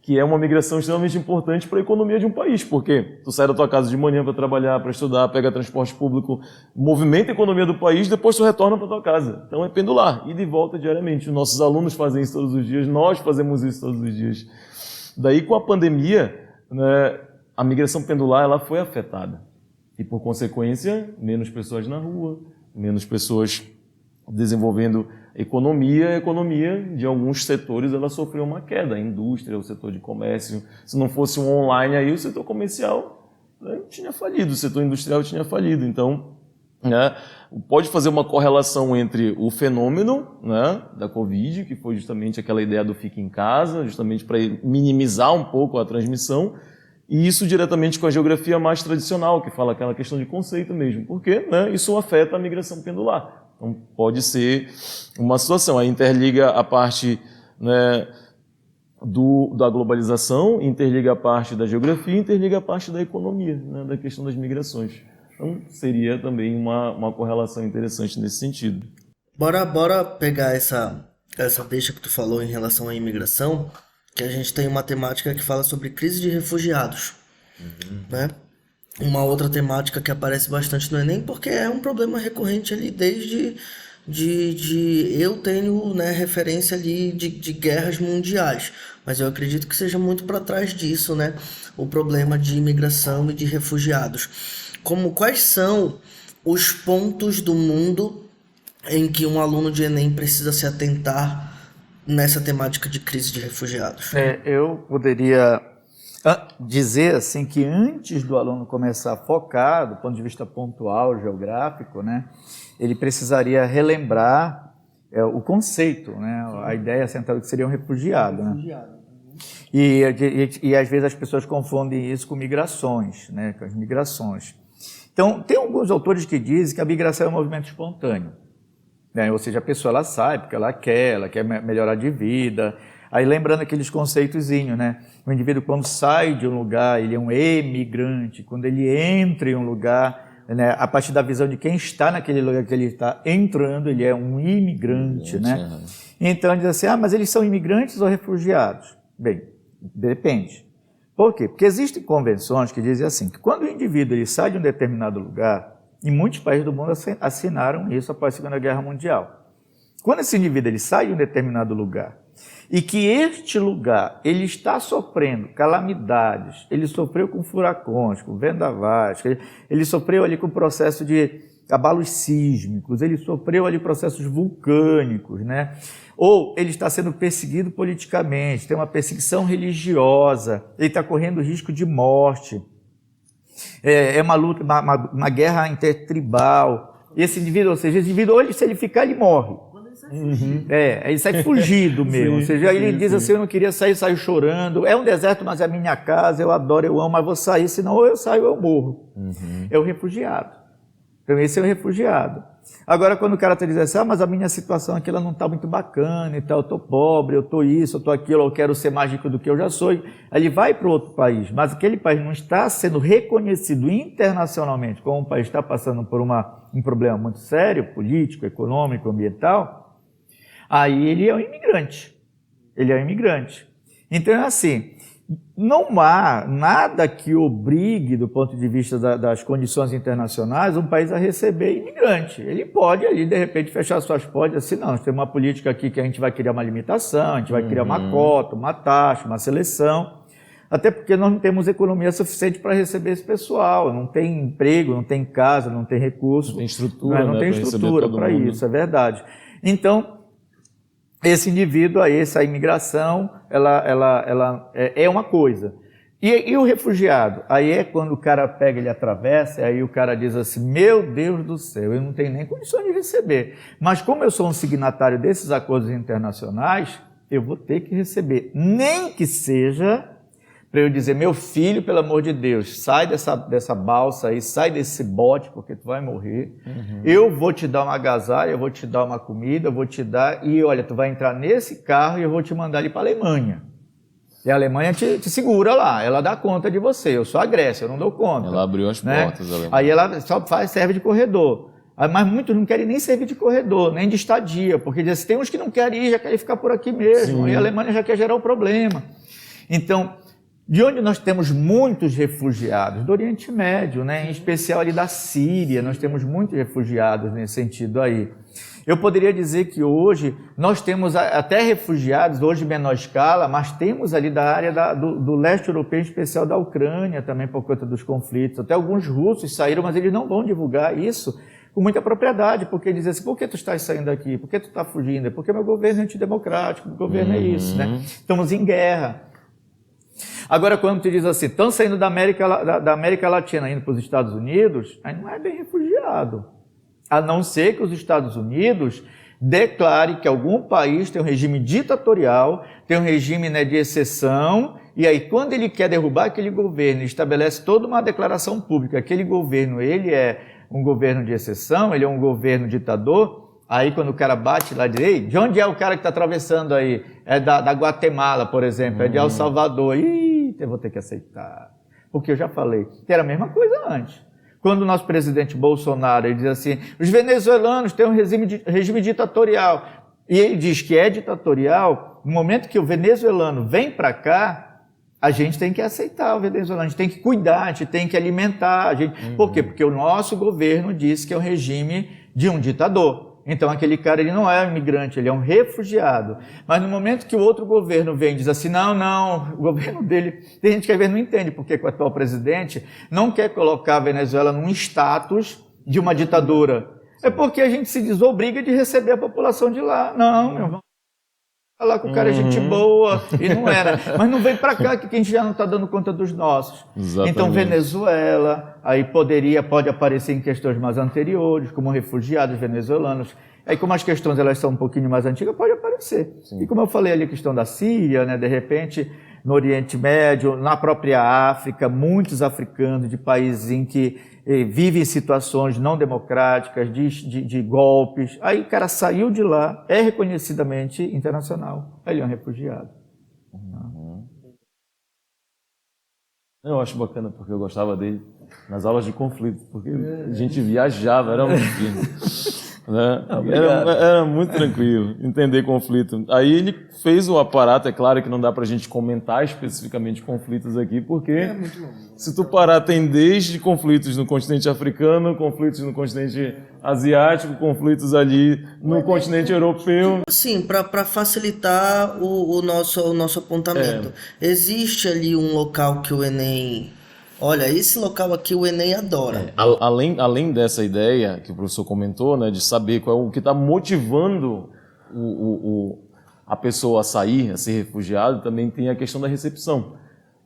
que é uma migração extremamente importante para a economia de um país, porque tu sai da tua casa de manhã para trabalhar, para estudar, pega transporte público, movimenta a economia do país, depois tu retorna para tua casa. Então é pendular, ida e volta diariamente. Os nossos alunos fazem isso todos os dias, nós fazemos isso todos os dias. Daí, com a pandemia, né, a migração pendular ela foi afetada. E, por consequência, menos pessoas na rua, menos pessoas desenvolvendo economia. A economia de alguns setores ela sofreu uma queda. A indústria, o setor de comércio. Se não fosse um online, aí o setor comercial, né, tinha falido, o setor industrial tinha falido. Então, né, pode fazer uma correlação entre o fenômeno, né, da Covid, que foi justamente aquela ideia do fique em casa, justamente para minimizar um pouco a transmissão, E isso diretamente com a geografia mais tradicional, que fala aquela questão de conceito mesmo, porque, né, isso afeta a migração pendular. Então, pode ser uma situação. Aí interliga a parte, né, da globalização, interliga a parte da geografia, interliga a parte da economia, né, da questão das migrações. Então, seria também uma correlação interessante nesse sentido. Bora pegar essa deixa que tu falou em relação à imigração, que a gente tem uma temática que fala sobre crise de refugiados, né? Uma outra temática que aparece bastante no Enem, porque é um problema recorrente ali desde eu tenho, né, referência ali de guerras mundiais, mas eu acredito que seja muito para trás disso, né? O problema de imigração e de refugiados. Quais são os pontos do mundo em que um aluno de Enem precisa se atentar nessa temática de crise de refugiados? Eu poderia dizer assim que antes do aluno começar a focar, do ponto de vista pontual, geográfico, né, ele precisaria relembrar o conceito, né, a ideia central que seria um refugiado. Né? E às vezes as pessoas confundem isso com migrações, né, com as migrações. Então, tem alguns autores que dizem que a migração é um movimento espontâneo. Né? Ou seja, a pessoa ela sai porque ela quer melhorar de vida. Aí lembrando aqueles conceitozinhos, né? O indivíduo quando sai de um lugar, ele é um emigrante. Quando ele entra em um lugar, né, a partir da visão de quem está naquele lugar que ele está entrando, ele é um imigrante, né? Então diz assim, mas eles são imigrantes ou refugiados? Bem, depende. Por quê? Porque existem convenções que dizem assim, que quando o indivíduo ele sai de um determinado lugar, e muitos países do mundo assinaram isso após a Segunda Guerra Mundial. Quando esse indivíduo ele sai de um determinado lugar e que este lugar ele está sofrendo calamidades, ele sofreu com furacões, com vendavais, ele sofreu ali com o processo de abalos sísmicos, ele sofreu ali processos vulcânicos, né? Ou ele está sendo perseguido politicamente, tem uma perseguição religiosa, ele está correndo risco de morte. É uma luta, uma guerra intertribal. Esse indivíduo, ou seja, esse indivíduo, hoje, se ele ficar, ele morre. Ele sai fugido mesmo. Ou seja, ele diz assim, eu não queria sair, saiu chorando. É um deserto, mas é a minha casa, eu adoro, eu amo, mas vou sair, senão ou eu saio ou eu morro. É o refugiado. Então esse é o refugiado. Agora, quando o cara está dizendo assim, mas a minha situação aqui ela não está muito bacana e tal, eu estou pobre, eu estou isso, eu estou aquilo, eu quero ser mais rico do que eu já sou, aí ele vai para outro país, mas aquele país não está sendo reconhecido internacionalmente como um país que está passando por um problema muito sério, político, econômico, ambiental, aí ele é um imigrante. Ele é um imigrante. Então é assim, não há nada que obrigue, do ponto de vista das condições internacionais, um país a receber imigrante. Ele pode ali, de repente, fechar suas portas assim, não, tem uma política aqui que a gente vai criar uma limitação, a gente vai criar uma cota, uma taxa, uma seleção, até porque nós não temos economia suficiente para receber esse pessoal, não tem emprego, não tem casa, não tem recurso. Não tem estrutura, não tem estrutura para isso, é verdade. Então, esse indivíduo, essa imigração, ela é uma coisa. E o refugiado? Aí é quando o cara pega, ele atravessa, aí o cara diz assim, meu Deus do céu, eu não tenho nem condições de receber. Mas como eu sou um signatário desses acordos internacionais, eu vou ter que receber. Nem que seja para eu dizer, meu filho, pelo amor de Deus, sai dessa balsa aí, sai desse bote, porque tu vai morrer. Eu vou te dar uma agasalho, eu vou te dar uma comida, eu vou te dar, e olha, tu vai entrar nesse carro e eu vou te mandar ali para a Alemanha. E a Alemanha te segura lá, ela dá conta de você. Eu sou a Grécia, eu não dou conta. Ela abriu as portas. Aí ela só serve de corredor. Mas muitos não querem nem servir de corredor, nem de estadia, porque tem uns que não querem ir, já querem ficar por aqui mesmo. Sim. E a Alemanha já quer gerar o problema. Então, de onde nós temos muitos refugiados? Do Oriente Médio, né? Em especial ali da Síria, nós temos muitos refugiados nesse sentido aí. Eu poderia dizer que hoje nós temos até refugiados, hoje em menor escala, mas temos ali da área do leste europeu, em especial da Ucrânia também, por conta dos conflitos. Até alguns russos saíram, mas eles não vão divulgar isso com muita propriedade, porque dizem assim, por que tu estás saindo daqui? Por que tu está fugindo? Porque meu governo é antidemocrático, meu governo é isso, né? Estamos em guerra. Agora, quando tu diz assim, estão saindo da América Latina indo para os Estados Unidos, aí não é bem refugiado. A não ser que os Estados Unidos declare que algum país tem um regime ditatorial, tem um regime, né, de exceção, E aí, quando ele quer derrubar aquele governo, estabelece toda uma declaração pública, aquele governo, ele é um governo de exceção, ele é um governo ditador, aí quando o cara bate lá, diz, ei, de onde é o cara que está atravessando aí? É da Guatemala, por exemplo, é de El Salvador. Ih, eu vou ter que aceitar. Porque eu já falei que era a mesma coisa antes. Quando o nosso presidente Bolsonaro ele diz assim, os venezuelanos têm um regime ditatorial, e ele diz que é ditatorial, no momento que o venezuelano vem para cá, a gente tem que aceitar o venezuelano, a gente tem que cuidar, a gente tem que alimentar. Por quê? Porque o nosso governo diz que é um regime de um ditador. Então aquele cara ele não é um imigrante, ele é um refugiado. Mas no momento que o outro governo vem e diz assim, não, o governo dele, tem gente que às vezes não entende porque o atual presidente não quer colocar a Venezuela num status de uma ditadura. É porque a gente se desobriga de receber a população de lá. Não, meu irmão. Falar que o cara é gente boa, e não era. Mas não vem para cá que a gente já não está dando conta dos nossos. Exatamente. Então, Venezuela, aí pode aparecer em questões mais anteriores, como refugiados venezuelanos. Aí, como as questões elas são um pouquinho mais antigas, pode aparecer. Sim. E como eu falei ali, a questão da Síria, né, de repente, no Oriente Médio, na própria África, muitos africanos de países em que vivem situações não democráticas, de golpes. Aí o cara saiu de lá, é reconhecidamente internacional. Ele é um refugiado. Eu acho bacana, porque eu gostava dele nas aulas de conflito, porque a gente viajava, era muito fino. Né? Era muito tranquilo entender conflito. Aí ele fez o aparato, é claro que não dá pra gente comentar especificamente conflitos aqui, porque se tu parar, tem desde conflitos no continente africano, conflitos no continente asiático, conflitos ali no continente europeu. Sim, para facilitar o nosso apontamento. Existe ali um local que o Enem... Olha, esse local aqui o Enem adora. Além dessa ideia que o professor comentou, né, de saber qual é o que está motivando a pessoa a sair, a ser refugiado, também tem a questão da recepção.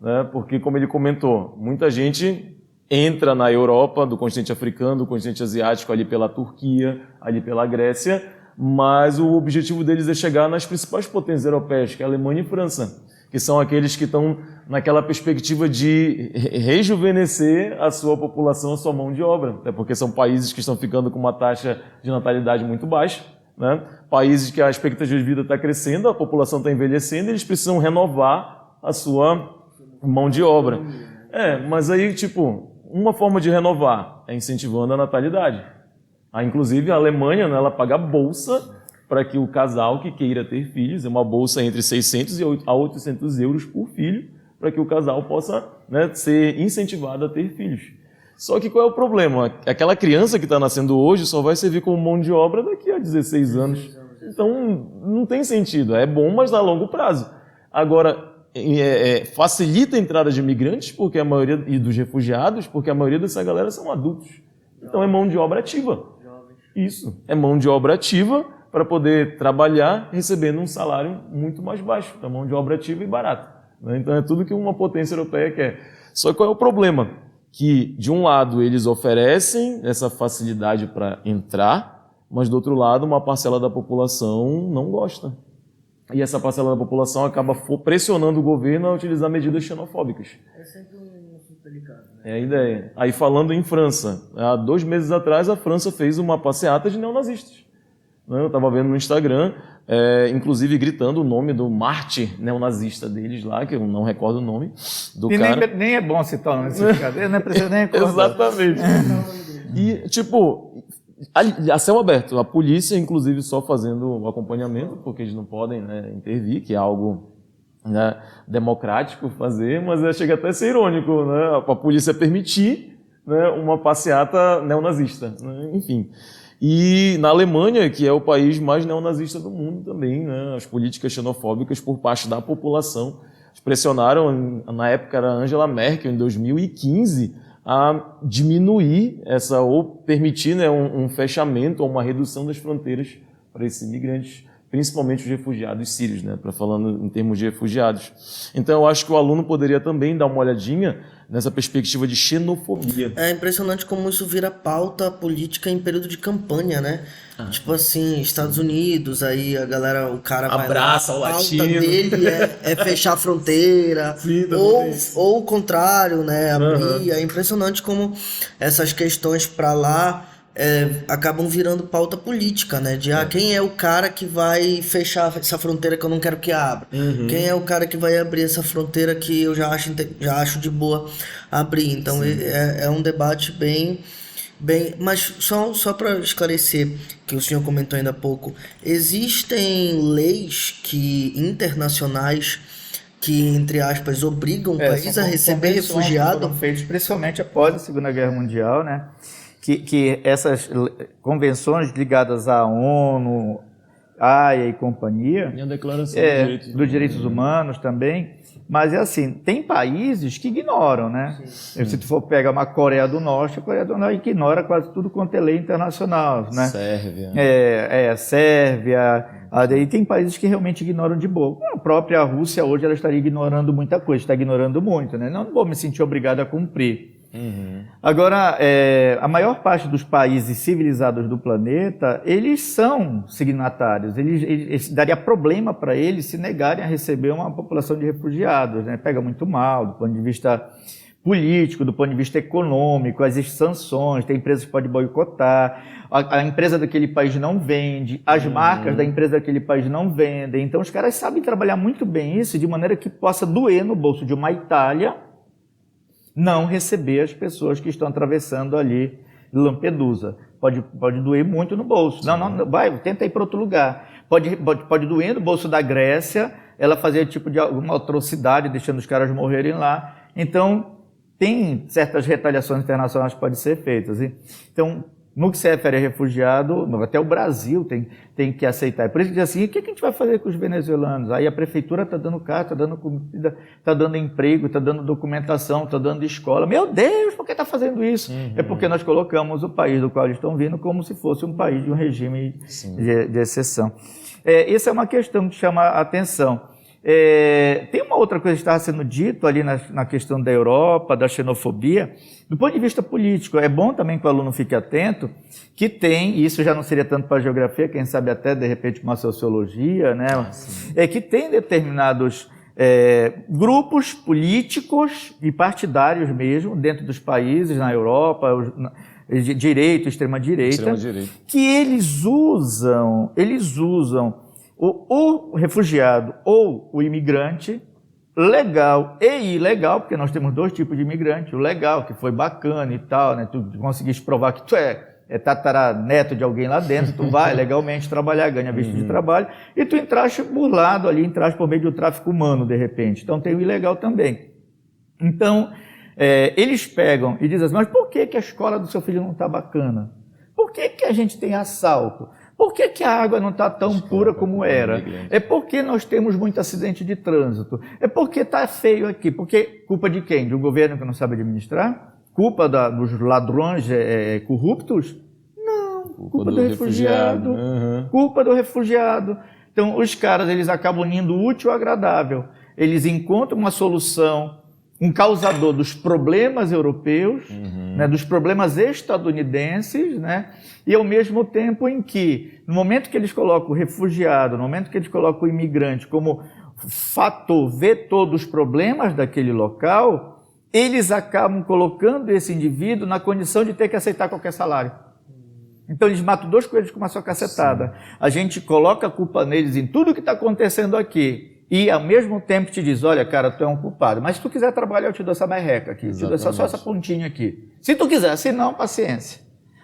Né? Porque, como ele comentou, muita gente entra na Europa, do continente africano, do continente asiático, ali pela Turquia, ali pela Grécia, mas o objetivo deles é chegar nas principais potências europeias, que é a Alemanha e França, que são aqueles que estão naquela perspectiva de rejuvenescer a sua população, a sua mão de obra, até porque são países que estão ficando com uma taxa de natalidade muito baixa, né? Países que a expectativa de vida está crescendo, a população está envelhecendo, eles precisam renovar a sua mão de obra. Mas aí, uma forma de renovar é incentivando a natalidade. Inclusive, a Alemanha, né, ela paga bolsa para que o casal que queira ter filhos, é uma bolsa entre 600 a 800 euros por filho, para que o casal possa, né, ser incentivado a ter filhos. Só que qual é o problema? Aquela criança que está nascendo hoje só vai servir como mão de obra daqui a 16 anos. Então, não tem sentido. É bom, mas a longo prazo. Agora, facilita a entrada de imigrantes porque a maioria, e dos refugiados, porque a maioria dessa galera são adultos. Então, é mão de obra ativa. Isso. É mão de obra ativa para poder trabalhar recebendo um salário muito mais baixo, da mão de obra ativa e barata. Né? Então é tudo que uma potência europeia quer. Só que qual é o problema? Que, de um lado, eles oferecem essa facilidade para entrar, mas, do outro lado, uma parcela da população não gosta. E essa parcela da população acaba pressionando o governo a utilizar medidas xenofóbicas. É sempre um assunto delicado, né? É a ideia. Aí, falando em França, há 2 meses atrás, a França fez uma passeata de neonazistas. Eu estava vendo no Instagram, inclusive gritando o nome do mártir neonazista deles lá, que eu não recordo o nome do cara. Nem é bom citar o nome desse cara, não precisa nem recordar. Exatamente. E, a céu aberto, a polícia, inclusive, só fazendo o acompanhamento, porque eles não podem, né, intervir, que é algo, né, democrático fazer, mas chega até a ser irônico, né, a polícia permitir, né, uma passeata neonazista, né, enfim. E na Alemanha, que é o país mais neonazista do mundo também, né, as políticas xenofóbicas por parte da população pressionaram, na época era Angela Merkel, em 2015, a diminuir ou permitir, né, um fechamento ou uma redução das fronteiras para esses imigrantes principalmente os refugiados sírios, né? Falando em termos de refugiados. Então, eu acho que o aluno poderia também dar uma olhadinha nessa perspectiva de xenofobia. É impressionante como isso vira pauta política em período de campanha, né? Tipo assim, Estados Unidos, aí a galera, o cara vai Abraça lá, o a pauta latino. dele é fechar a fronteira, Sim, ou o contrário, né? Abrir. É impressionante como essas questões pra lá acabam virando pauta política, né? De quem é o cara que vai fechar essa fronteira que eu não quero que abra? Quem é o cara que vai abrir essa fronteira que eu já acho de boa abrir? Então é um debate bem, mas só para esclarecer, que o senhor comentou ainda há pouco, existem leis internacionais que, entre aspas, obrigam o país a receber refugiado? Foram feitos principalmente após a Segunda Guerra Mundial, né? Que essas convenções ligadas à ONU, AIA e companhia, E a Declaração dos Direitos Humanos também, mas é assim, tem países que ignoram, né? Sim. Se tu for pegar uma Coreia do Norte, a Coreia do Norte ignora quase tudo quanto é lei internacional, né? Sérvia. Sérvia, aí tem países que realmente ignoram de boa. A própria Rússia hoje ela estaria ignorando muita coisa, está ignorando muito, né? Não vou me sentir obrigado a cumprir. Agora, a maior parte dos países civilizados do planeta, eles são signatários, eles daria problema para eles se negarem a receber uma população de refugiados, né? Pega muito mal do ponto de vista político, do ponto de vista econômico, as sanções, tem empresas que podem boicotar, a empresa daquele país não vende, as marcas da empresa daquele país não vendem, então os caras sabem trabalhar muito bem isso de maneira que possa doer no bolso de uma Itália não receber as pessoas que estão atravessando ali Lampedusa. Pode doer muito no bolso. Não, vai, tenta ir para outro lugar. Pode doer no bolso da Grécia, ela fazer tipo de alguma atrocidade, deixando os caras morrerem lá. Então, tem certas retaliações internacionais que podem ser feitas. Então, no que se refere a refugiado, até o Brasil tem que aceitar. Por isso que diz assim, o que a gente vai fazer com os venezuelanos? Aí a prefeitura está dando carta, está dando comida, está dando emprego, está dando documentação, está dando escola. Meu Deus, por que está fazendo isso? É porque nós colocamos o país do qual eles estão vindo como se fosse um país de um regime de exceção. Essa é uma questão que chama a atenção. Tem uma outra coisa que estava sendo dito ali na questão da Europa, da xenofobia, do ponto de vista político. É bom também que o aluno fique atento, que tem, e isso já não seria tanto para a geografia, quem sabe até de repente uma sociologia, né? Que tem determinados grupos políticos e partidários mesmo, dentro dos países, na Europa, de direita, extrema-direita, que eles usam o refugiado ou o imigrante, legal e ilegal, porque nós temos dois tipos de imigrante, o legal, que foi bacana e tal, né? Tu conseguiste provar que tu é tataraneto de alguém lá dentro, tu vai legalmente trabalhar, ganha visto de trabalho, e tu entraste burlado ali, entraste por meio do tráfico humano, de repente. Então tem o ilegal também. Então, eles pegam e dizem assim, mas por que a escola do seu filho não está bacana? Por que a gente tem assalto? Por que a água não está tão pura como era? É porque nós temos muito acidente de trânsito. É porque está feio aqui. Porque culpa de quem? De um governo que não sabe administrar? Culpa dos ladrões corruptos? Não. Culpa do refugiado. Culpa do refugiado. Então, os caras eles acabam unindo o útil ao agradável. Eles encontram uma solução, um causador dos problemas europeus, né, dos problemas estadunidenses, né, e ao mesmo tempo em que, no momento que eles colocam o refugiado, no momento que eles colocam o imigrante como fator, vetor dos problemas daquele local, eles acabam colocando esse indivíduo na condição de ter que aceitar qualquer salário. Então eles matam dois coelhos com uma só cacetada. A gente coloca a culpa neles em tudo que está acontecendo aqui, e ao mesmo tempo te diz, olha, cara, tu é um culpado, mas se tu quiser trabalhar, eu te dou essa merreca aqui, te dou só essa pontinha aqui. Se tu quiser, se não, paciência.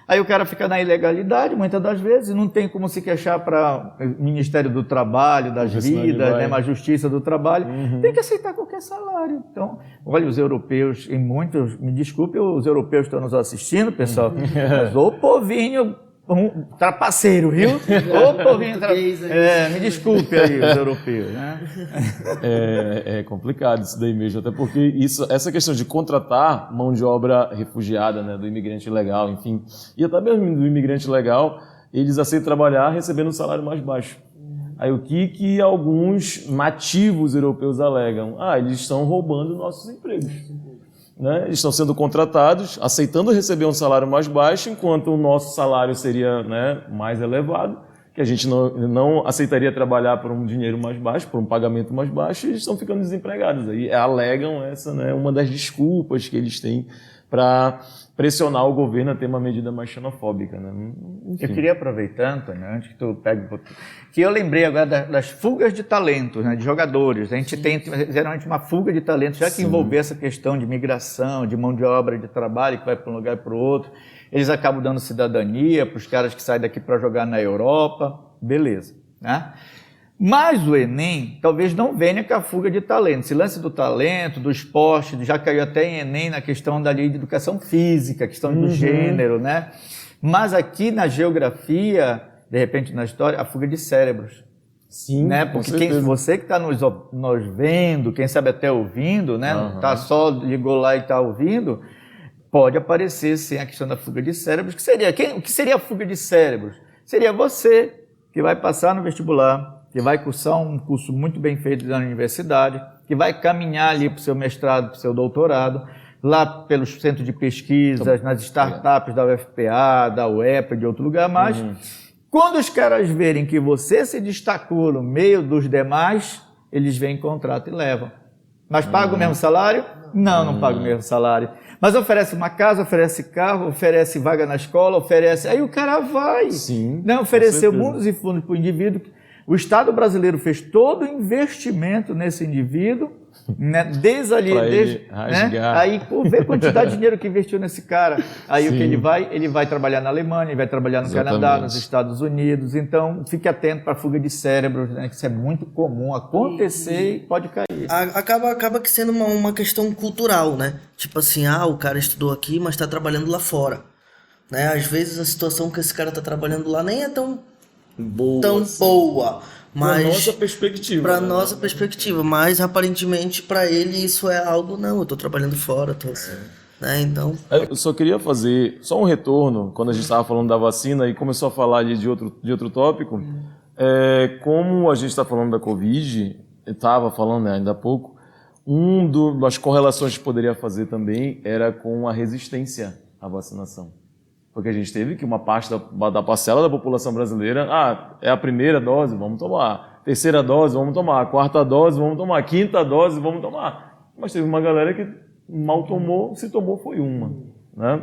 Aí o cara fica na ilegalidade, muitas das vezes, não tem como se queixar para o Ministério do Trabalho, das Vidas, né, a Justiça do Trabalho, tem que aceitar qualquer salário. Então, olha, os europeus, em muitos, me desculpe, os europeus estão nos assistindo, pessoal, mas o povinho... trapaceiro, viu? Ô, povinho, me desculpe aí, os europeus, né? É complicado isso daí mesmo, até porque essa questão de contratar mão de obra refugiada, né, do imigrante ilegal, enfim, e até mesmo do imigrante legal, eles aceitam trabalhar recebendo um salário mais baixo. Aí o que alguns nativos europeus alegam? Eles estão roubando nossos empregos. Né? Eles estão sendo contratados, aceitando receber um salário mais baixo, enquanto o nosso salário seria, né, mais elevado, que a gente não aceitaria trabalhar por um dinheiro mais baixo, por um pagamento mais baixo, e eles estão ficando desempregados. Aí alegam essa, né, uma das desculpas que eles têm para pressionar o governo a ter uma medida mais xenofóbica. Né? Enfim. Eu queria aproveitar, Antônio, antes que tu pegue um pouquinho, que eu lembrei agora das fugas de talentos, né, de jogadores. A gente tem geralmente uma fuga de talentos, já que envolver essa questão de migração, de mão de obra, de trabalho, que vai para um lugar e para o outro. Eles acabam dando cidadania para os caras que saem daqui para jogar na Europa, beleza, né? Mas o Enem talvez não venha com a fuga de talento. Esse lance do talento, do esporte, já caiu até em Enem na questão da lei de educação física, questão do gênero, né? Mas aqui na geografia, de repente na história, a fuga de cérebros. Sim, né? Porque você que está nos vendo, quem sabe até ouvindo, né? Não tá só ligou lá e está ouvindo, pode aparecer sim a questão da fuga de cérebros. O que seria a fuga de cérebros? Seria você que vai passar no vestibular, que vai cursar um curso muito bem feito na universidade, que vai caminhar ali para o seu mestrado, para o seu doutorado, lá pelos centros de pesquisas, nas startups da UFPA, da UEPA, de outro lugar mais. Quando os caras verem que você se destacou no meio dos demais, eles vêm, contrato e levam. Mas paga o mesmo salário? Não paga o mesmo salário. Mas oferece uma casa, oferece carro, oferece vaga na escola, oferece... Aí o cara vai. Sim, né? Ofereceu mundos e fundos para o indivíduo. O Estado brasileiro fez todo o investimento nesse indivíduo, né? Desde ali, né? Aí, vê a quantidade de dinheiro que investiu nesse cara. Aí o que ele vai trabalhar na Alemanha, ele vai trabalhar no Canadá, nos Estados Unidos. Então, fique atento para a fuga de cérebros, né? Que isso é muito comum acontecer e pode cair. Acaba que sendo uma questão cultural, né? Tipo assim, o cara estudou aqui, mas está trabalhando lá fora. Né? Às vezes a situação que esse cara está trabalhando lá nem é tão boa, mas para nossa perspectiva. Para nossa perspectiva, mas aparentemente para ele isso é algo, não, eu tô trabalhando fora, tô assim, né? Então, eu só queria fazer um retorno quando a gente estava falando da vacina e começou a falar ali de outro tópico. Como a gente está falando da Covid, estava falando, né, ainda há pouco, das correlações que poderia fazer também era com a resistência à vacinação. Porque a gente teve que uma parte da parcela da população brasileira, é a primeira dose, vamos tomar. Terceira dose, vamos tomar. Quarta dose, vamos tomar. Quinta dose, vamos tomar. Mas teve uma galera que mal tomou, se tomou foi uma. Né?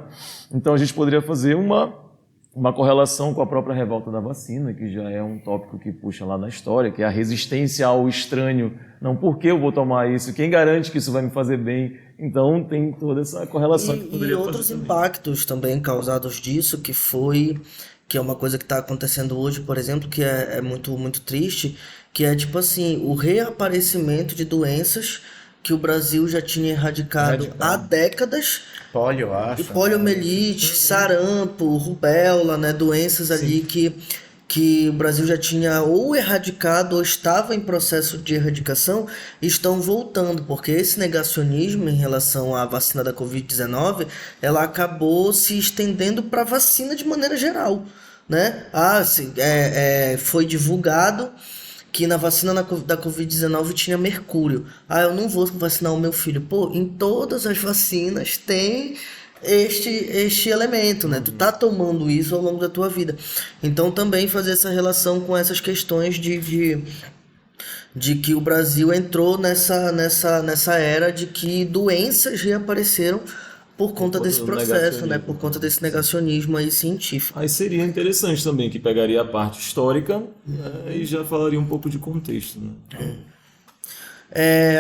Então a gente poderia fazer uma correlação com a própria revolta da vacina, que já é um tópico que puxa lá na história, que é a resistência ao estranho. Não, por que eu vou tomar isso? Quem garante que isso vai me fazer bem? Então tem toda essa correlação que poderia fazer. E outros impactos também causados disso, que é uma coisa que está acontecendo hoje, por exemplo, que é muito, muito triste, que é tipo assim, o reaparecimento de doenças que o Brasil já tinha erradicado há décadas. Polio, eu acho. Poliomielite, sarampo, rubéola, né? Doenças ali que o Brasil já tinha ou erradicado ou estava em processo de erradicação, estão voltando, porque esse negacionismo em relação à vacina da Covid-19, ela acabou se estendendo para a vacina de maneira geral, né? Foi divulgado que na vacina da Covid-19 tinha mercúrio. Eu não vou vacinar o meu filho. Pô, em todas as vacinas tem este elemento, né? Tu tá tomando isso ao longo da tua vida. Então também fazer essa relação com essas questões de que o Brasil entrou nessa era de que doenças reapareceram por conta desse processo, né? Por conta desse negacionismo aí científico. Aí seria interessante também, que pegaria a parte histórica e já falaria um pouco de contexto, né?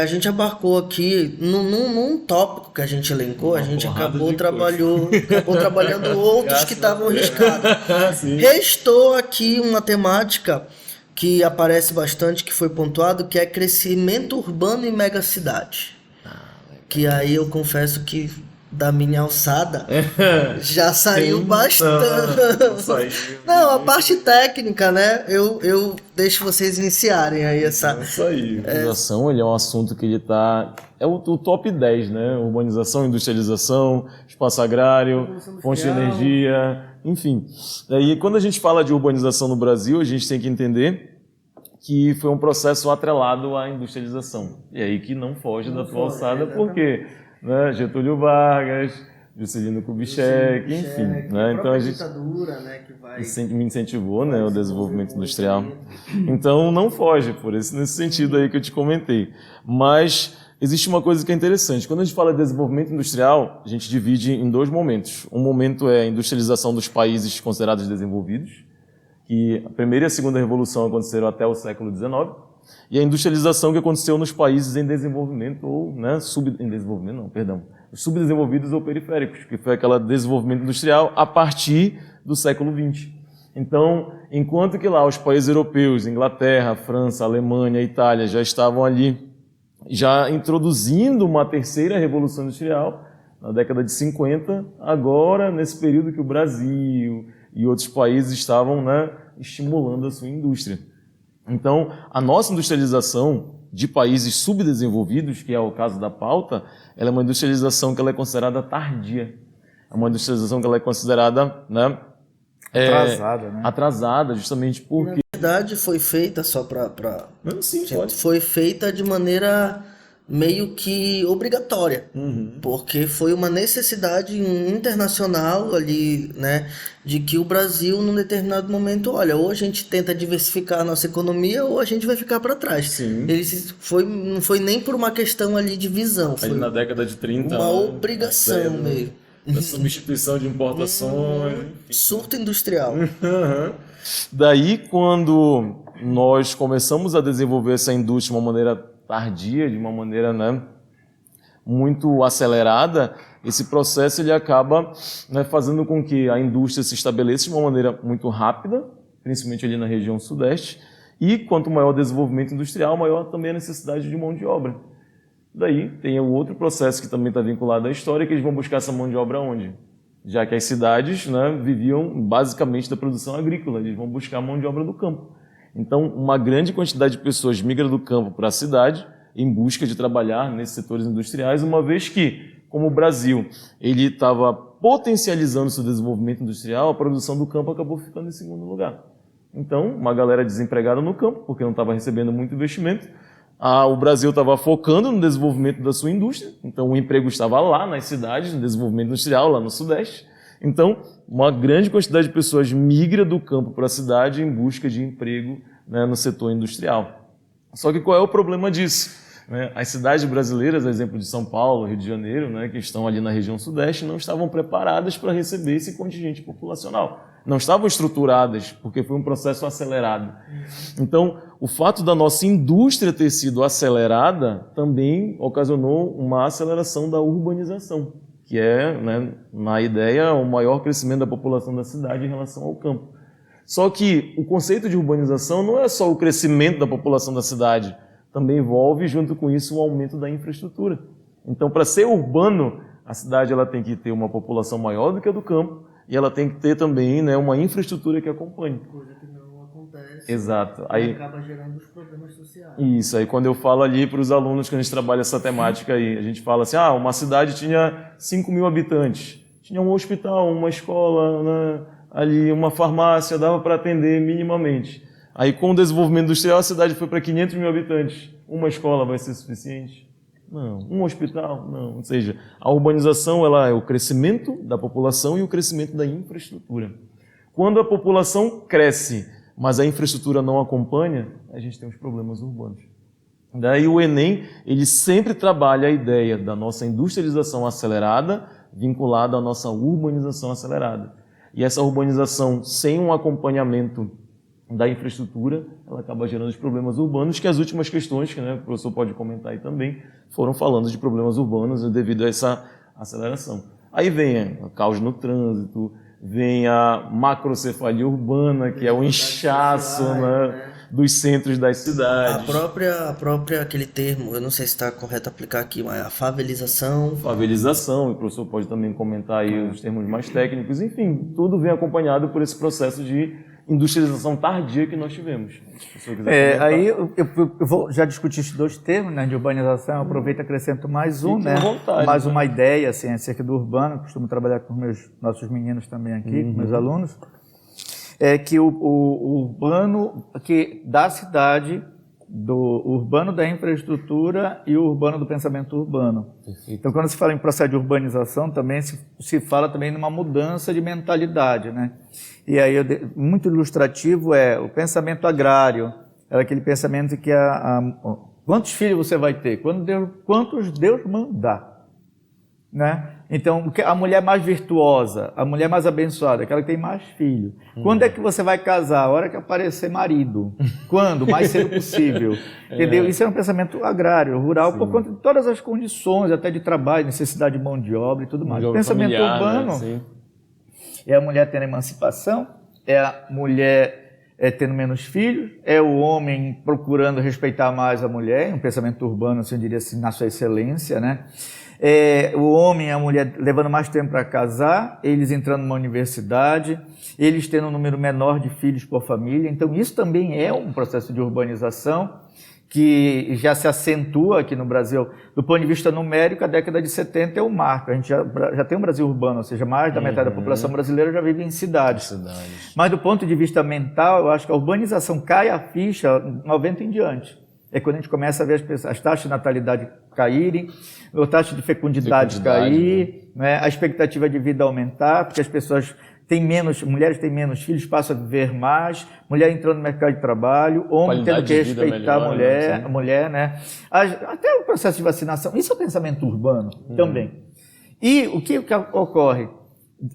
A gente abarcou aqui, num tópico que a gente elencou, a gente acabou trabalhando outros que estavam riscados. Restou aqui uma temática que aparece bastante, que foi pontuado, que é crescimento urbano e megacidade. Que aí eu confesso que da minha alçada já saiu bastante. Não, a parte técnica, né? Eu deixo vocês iniciarem aí essa. Isso aí. Urbanização, ele é um assunto que ele tá. É o top 10, né? Urbanização, industrialização, espaço agrário, fonte de energia, enfim. E quando a gente fala de urbanização no Brasil, a gente tem que entender que foi um processo atrelado à industrialização. E aí que não foge da tua alçada, porque Getúlio Vargas, Juscelino Kubitschek, enfim. Então a gente né, que vai... me incentivou o desenvolvimento industrial. Então não foge nesse sentido aí que eu te comentei. Mas existe uma coisa que é interessante. Quando a gente fala de desenvolvimento industrial, a gente divide em 2 momentos. Um momento é a industrialização dos países considerados desenvolvidos, que a primeira e a segunda revolução aconteceram até o século XIX, e a industrialização que aconteceu nos países em desenvolvimento ou subdesenvolvidos ou periféricos, que foi aquele desenvolvimento industrial a partir do século XX. Então, enquanto que lá os países europeus, Inglaterra, França, Alemanha, Itália, já estavam ali já introduzindo uma terceira revolução industrial na década de 50, agora, nesse período que o Brasil e outros países estavam estimulando a sua indústria. Então, a nossa industrialização de países subdesenvolvidos, que é o caso da pauta, ela é uma industrialização que ela é considerada tardia. É uma industrialização que ela é considerada atrasada, justamente porque... Na verdade, foi feita só para... Sim, pode. Foi feita de maneira meio que obrigatória, porque foi uma necessidade internacional ali, né, de que o Brasil, num determinado momento, olha, ou a gente tenta diversificar a nossa economia, ou a gente vai ficar para trás. Sim. Não foi nem por uma questão ali de visão, foi na década de 30, uma obrigação mesmo. Da substituição de importações. Surto industrial. Daí, quando nós começamos a desenvolver essa indústria de uma maneira tardia, de uma maneira muito acelerada, esse processo ele acaba fazendo com que a indústria se estabeleça de uma maneira muito rápida, principalmente ali na região sudeste, e quanto maior o desenvolvimento industrial, maior também a necessidade de mão de obra. Daí tem o outro processo que também está vinculado à história, que eles vão buscar essa mão de obra onde? Já que as cidades viviam basicamente da produção agrícola, eles vão buscar a mão de obra do campo. Então, uma grande quantidade de pessoas migra do campo para a cidade em busca de trabalhar nesses setores industriais, uma vez que, como o Brasil ele estava potencializando seu desenvolvimento industrial, a produção do campo acabou ficando em segundo lugar. Então, uma galera desempregada no campo, porque não estava recebendo muito investimento. O Brasil estava focando no desenvolvimento da sua indústria, então o emprego estava lá nas cidades, no desenvolvimento industrial, lá no Sudeste. Então, uma grande quantidade de pessoas migra do campo para a cidade em busca de emprego no setor industrial. Só que qual é o problema disso? As cidades brasileiras, a exemplo de São Paulo, Rio de Janeiro, que estão ali na região Sudeste, não estavam preparadas para receber esse contingente populacional. Não estavam estruturadas, porque foi um processo acelerado. Então, o fato da nossa indústria ter sido acelerada também ocasionou uma aceleração da urbanização, que é, na ideia, o maior crescimento da população da cidade em relação ao campo. Só que o conceito de urbanização não é só o crescimento da população da cidade, também envolve, junto com isso, o aumento da infraestrutura. Então, para ser urbano, a cidade ela tem que ter uma população maior do que a do campo, e ela tem que ter também uma infraestrutura que acompanhe. Coisa que não acontece. Exato. Aí acaba gerando os problemas sociais. Isso, aí quando eu falo ali para os alunos que a gente trabalha essa temática aí, a gente fala assim, uma cidade tinha 5.000 habitantes, tinha um hospital, uma escola, ali uma farmácia, dava para atender minimamente. Aí com o desenvolvimento industrial a cidade foi para 500.000 habitantes, uma escola vai ser suficiente? Não. Um hospital? Não. Ou seja, a urbanização ela é o crescimento da população e o crescimento da infraestrutura. Quando a população cresce, mas a infraestrutura não acompanha, a gente tem os problemas urbanos. Daí o Enem, ele sempre trabalha a ideia da nossa industrialização acelerada vinculada à nossa urbanização acelerada. E essa urbanização sem um acompanhamento da infraestrutura, ela acaba gerando os problemas urbanos, que as últimas questões, que o professor pode comentar aí também, foram falando de problemas urbanos devido a essa aceleração. Aí vem o caos no trânsito, vem a macrocefalia urbana, que é o inchaço dos centros das cidades. A própria, aquele termo, eu não sei se está correto aplicar aqui, mas a favelização. Favelização, o professor pode também comentar aí os termos mais técnicos, enfim, tudo vem acompanhado por esse processo de industrialização tardia que nós tivemos. Aí eu vou já discutir esses 2 termos, de urbanização, aproveito e acrescento mais um, vontade, mais uma ideia assim, acerca do urbano, costumo trabalhar com nossos meninos também aqui, com meus alunos. é que o urbano que da cidade, do urbano da infraestrutura e o urbano do pensamento urbano. Perfeito. Então, quando se fala em processo de urbanização, também se fala também numa mudança de mentalidade, né? E aí, muito ilustrativo é o pensamento agrário, era aquele pensamento que quantos filhos você vai ter? Quantos Deus mandar, né? Então, a mulher mais virtuosa, a mulher mais abençoada, aquela que tem mais filhos. Quando é que você vai casar? A hora que aparecer marido. Quando? Mais cedo possível. Entendeu? Isso é um pensamento agrário, rural, Sim. por conta de todas as condições, até de trabalho, necessidade de mão de obra e tudo mais. O pensamento familiar, urbano, né? É a mulher tendo emancipação, é a mulher tendo menos filhos, é o homem procurando respeitar mais a mulher, um pensamento urbano, assim, eu diria assim, na sua excelência, né? O homem e a mulher levando mais tempo para casar, eles entrando numa universidade, eles tendo um número menor de filhos por família. Então, isso também é um processo de urbanização que já se acentua aqui no Brasil. Do ponto de vista numérico, a década de 70 é o marco. A gente já tem um Brasil urbano, ou seja, mais da metade da população brasileira já vive em cidades. Mas do ponto de vista mental, eu acho que a urbanização cai a ficha 90 em diante. É quando a gente começa a ver as taxas de natalidade caírem, a taxa de fecundidade cair, né? A expectativa de vida aumentar, porque as pessoas mulheres têm menos filhos, passam a viver mais, mulher entrando no mercado de trabalho, homem tendo que respeitar a mulher, né? Até o processo de vacinação, isso é o pensamento urbano também. E o que ocorre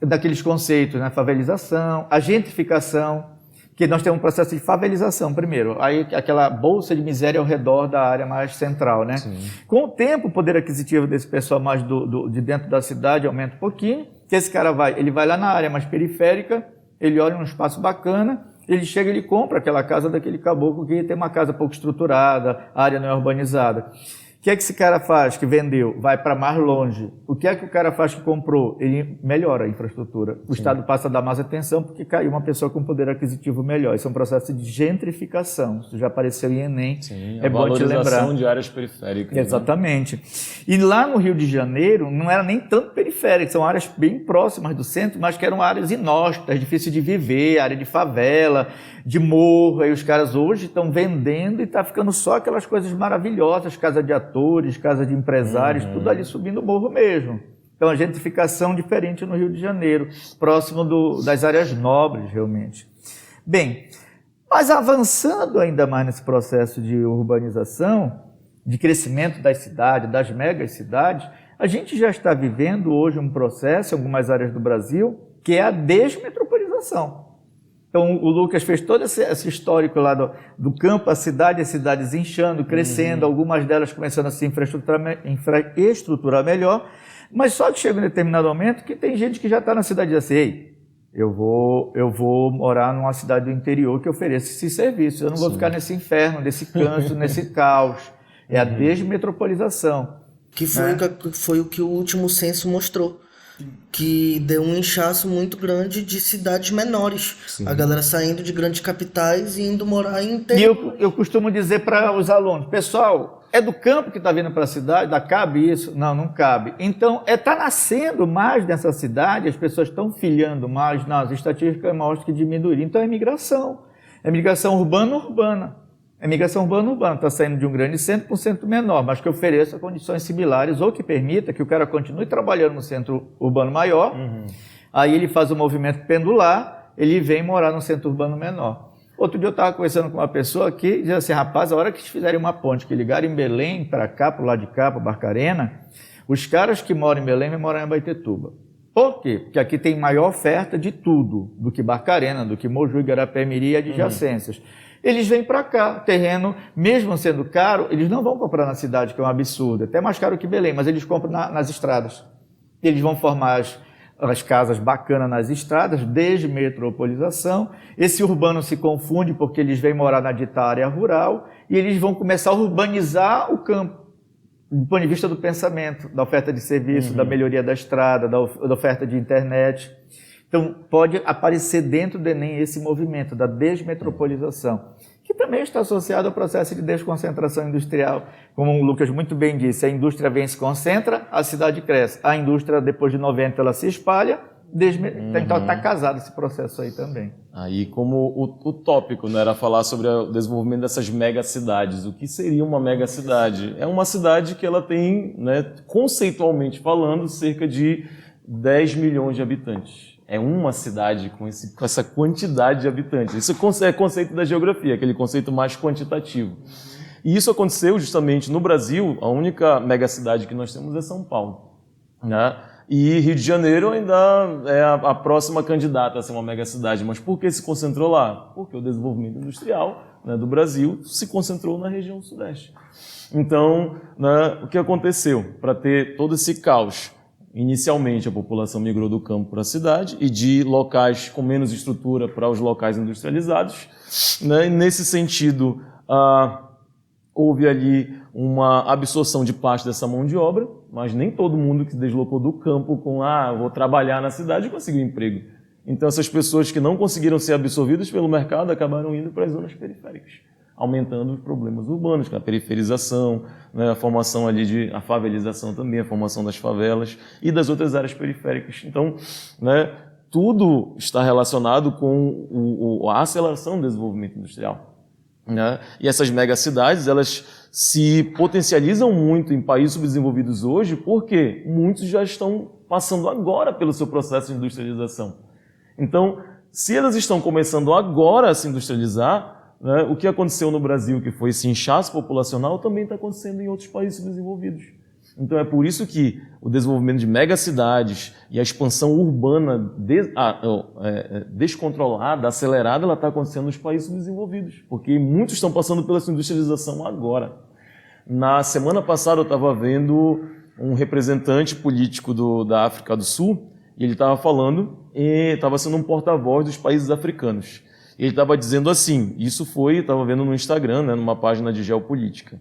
daqueles conceitos, né? Favelização, a gentrificação, que nós temos um processo de favelização primeiro, aí aquela bolsa de miséria ao redor da área mais central, né? Sim. Com o tempo, o poder aquisitivo desse pessoal mais de dentro da cidade aumenta um pouquinho, que esse cara ele vai lá na área mais periférica, ele olha um espaço bacana, ele chega e ele compra aquela casa daquele caboclo que tem uma casa pouco estruturada, a área não é urbanizada. O que é que esse cara faz que vendeu? Vai para mais longe. O que é que o cara faz que comprou? Ele melhora a infraestrutura. O Estado passa a dar mais atenção porque caiu uma pessoa com poder aquisitivo melhor. Isso é um processo de gentrificação. Isso já apareceu em Enem. Sim, é bom te lembrar. Valorização de áreas periféricas. Exatamente. Né? E lá no Rio de Janeiro não era nem tanto periférico, são áreas bem próximas do centro, mas que eram áreas inóspitas, difíceis de viver, área de favela, de morro. Aí os caras hoje estão vendendo e está ficando só aquelas coisas maravilhosas, casa de atores, casa de empresários, tudo ali subindo o morro mesmo. Então a gentrificação diferente no Rio de Janeiro, próximo das áreas nobres realmente. Bem, mas avançando ainda mais nesse processo de urbanização, de crescimento das cidades, das megacidades, a gente já está vivendo hoje um processo em algumas áreas do Brasil que é a desmetropolização. Então, o Lucas fez todo esse histórico lá do campo à cidade, as cidades inchando, crescendo, algumas delas começando a se infraestruturar melhor, mas só que chega um determinado momento que tem gente que já está na cidade e diz assim, ei, eu vou morar numa cidade do interior que ofereça esse serviço, eu não vou ficar nesse inferno, nesse canso, nesse caos. É a desmetropolização. Que foi o que o último censo mostrou. Que deu um inchaço muito grande de cidades menores. Sim. A galera saindo de grandes capitais e indo morar em interior. E eu costumo dizer para os alunos, pessoal, é do campo que está vindo para a cidade? Cabe isso? Não cabe. Então, está nascendo mais nessa cidade, as pessoas estão filhando mais, as estatísticas mostram que diminuíram. Então, é migração. É migração urbana-urbana. A migração urbana está saindo de um grande centro para um centro menor, mas que ofereça condições similares ou que permita que o cara continue trabalhando no centro urbano maior, aí ele faz o movimento pendular, ele vem morar no centro urbano menor. Outro dia eu estava conversando com uma pessoa que dizia assim, rapaz, a hora que fizerem uma ponte, que ligarem em Belém para cá, para o lado de cá, para Barcarena, os caras que moram em Belém vão morar em Abaetetuba. Por quê? Porque aqui tem maior oferta de tudo, do que Barcarena, do que Moju, Igarapé-Miri e adjacências. Eles vêm para cá, o terreno, mesmo sendo caro, eles não vão comprar na cidade, que é um absurdo, até mais caro que Belém, mas eles compram nas estradas. Eles vão formar as casas bacanas nas estradas, desmetropolização. Esse urbano se confunde porque eles vêm morar na dita área rural e eles vão começar a urbanizar o campo, do ponto de vista do pensamento, da oferta de serviço, da melhoria da estrada, da oferta de internet. Então, pode aparecer dentro do Enem esse movimento da desmetropolização, que também está associado ao processo de desconcentração industrial. Como o Lucas muito bem disse, a indústria vem e se concentra, a cidade cresce. A indústria, depois de 90, ela se espalha Então está casado esse processo aí também. Aí, como o tópico, né, era falar sobre o desenvolvimento dessas megacidades. O que seria uma megacidade? É uma cidade que ela tem, né, conceitualmente falando, cerca de 10 milhões de habitantes. É uma cidade com essa quantidade de habitantes. Isso é conceito da geografia, aquele conceito mais quantitativo. E isso aconteceu justamente no Brasil. A única megacidade que nós temos é São Paulo, né? E Rio de Janeiro ainda é a próxima candidata a ser uma megacidade. Mas por que se concentrou lá? Porque o desenvolvimento industrial, né, do Brasil se concentrou na região sudeste. Então, né, o que aconteceu? Para ter todo esse caos, inicialmente a população migrou do campo para a cidade e de locais com menos estrutura para os locais industrializados, né? E nesse sentido, houve ali uma absorção de parte dessa mão de obra, mas nem todo mundo que se deslocou do campo com vou trabalhar na cidade conseguiu emprego. Então essas pessoas que não conseguiram ser absorvidas pelo mercado acabaram indo para as zonas periféricas, aumentando os problemas urbanos, a periferização, né, a formação ali a favelização também, a formação das favelas e das outras áreas periféricas. Então, né, tudo está relacionado com a aceleração do desenvolvimento industrial, né? E essas megacidades, elas se potencializam muito em países subdesenvolvidos hoje porque muitos já estão passando agora pelo seu processo de industrialização. Então, se elas estão começando agora a se industrializar, né, o que aconteceu no Brasil, que foi esse inchaço populacional, também está acontecendo em outros países subdesenvolvidos. Então é por isso que o desenvolvimento de megacidades e a expansão urbana descontrolada, acelerada, ela está acontecendo nos países subdesenvolvidos, porque muitos estão passando pela sua industrialização agora. Na semana passada eu estava vendo um representante político da África do Sul, e ele estava falando, estava sendo um porta-voz dos países africanos. Ele estava dizendo assim, estava vendo no Instagram, né, numa página de geopolítica,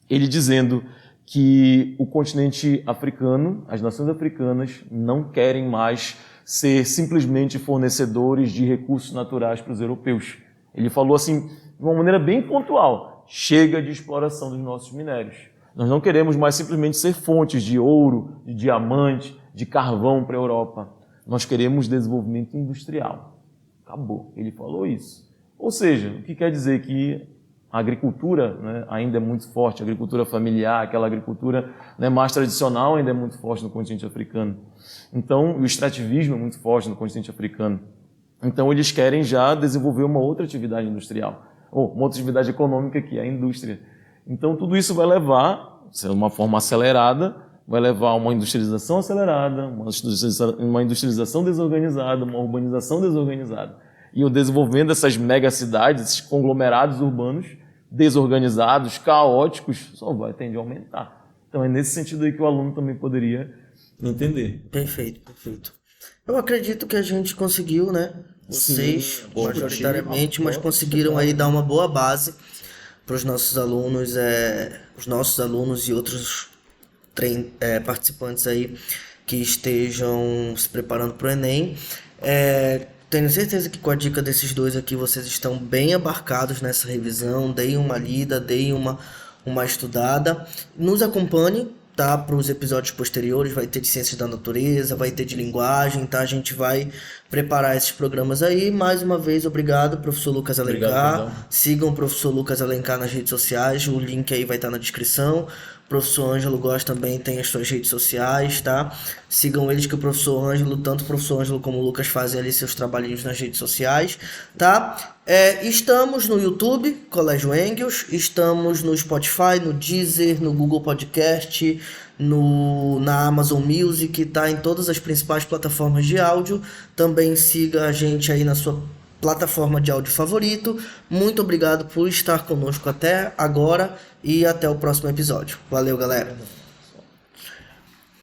ele dizendo que o continente africano, as nações africanas, não querem mais ser simplesmente fornecedores de recursos naturais para os europeus. Ele falou assim, de uma maneira bem pontual, chega de exploração dos nossos minérios. Nós não queremos mais simplesmente ser fontes de ouro, de diamante, de carvão para a Europa. Nós queremos desenvolvimento industrial. Acabou. Ele falou isso. Ou seja, o que quer dizer que a agricultura, né, ainda é muito forte, a agricultura familiar, aquela agricultura, né, mais tradicional ainda é muito forte no continente africano. Então, o extrativismo é muito forte no continente africano. Então, eles querem já desenvolver uma outra atividade industrial, ou uma outra atividade econômica que é a indústria. Então, tudo isso vai levar, de uma forma acelerada, vai levar a uma industrialização acelerada, uma industrialização desorganizada, uma urbanização desorganizada. E o desenvolvimento dessas megacidades, esses conglomerados urbanos desorganizados, caóticos, só vai tender a aumentar. Então é nesse sentido aí que o aluno também poderia entender. Perfeito, perfeito. Eu acredito que a gente conseguiu, né? Vocês, majoritariamente, mas conseguiram aí dar uma boa base para os nossos alunos e outros participantes aí que estejam se preparando para o Enem. Tenho certeza que com a dica desses dois aqui vocês estão bem abarcados nessa revisão. Deem uma lida, deem uma estudada. Nos acompanhe, tá? Para os episódios posteriores, vai ter de Ciências da Natureza, vai ter de Linguagem, tá? A gente vai preparar esses programas aí. Mais uma vez, obrigado, professor Lucas Alencar. Obrigado, sigam o professor Lucas Alencar nas redes sociais, o link aí vai estar na descrição. O professor Ângelo Góes também tem as suas redes sociais, tá? Sigam eles, que o professor Ângelo, tanto o professor Ângelo como o Lucas fazem ali seus trabalhinhos nas redes sociais, tá? Estamos no YouTube, Colégio Enguios, estamos no Spotify, no Deezer, no Google Podcast, na Amazon Music, tá? Em todas as principais plataformas de áudio. Também siga a gente aí na sua plataforma de áudio favorito. Muito obrigado por estar conosco até agora e até o próximo episódio. Valeu, galera!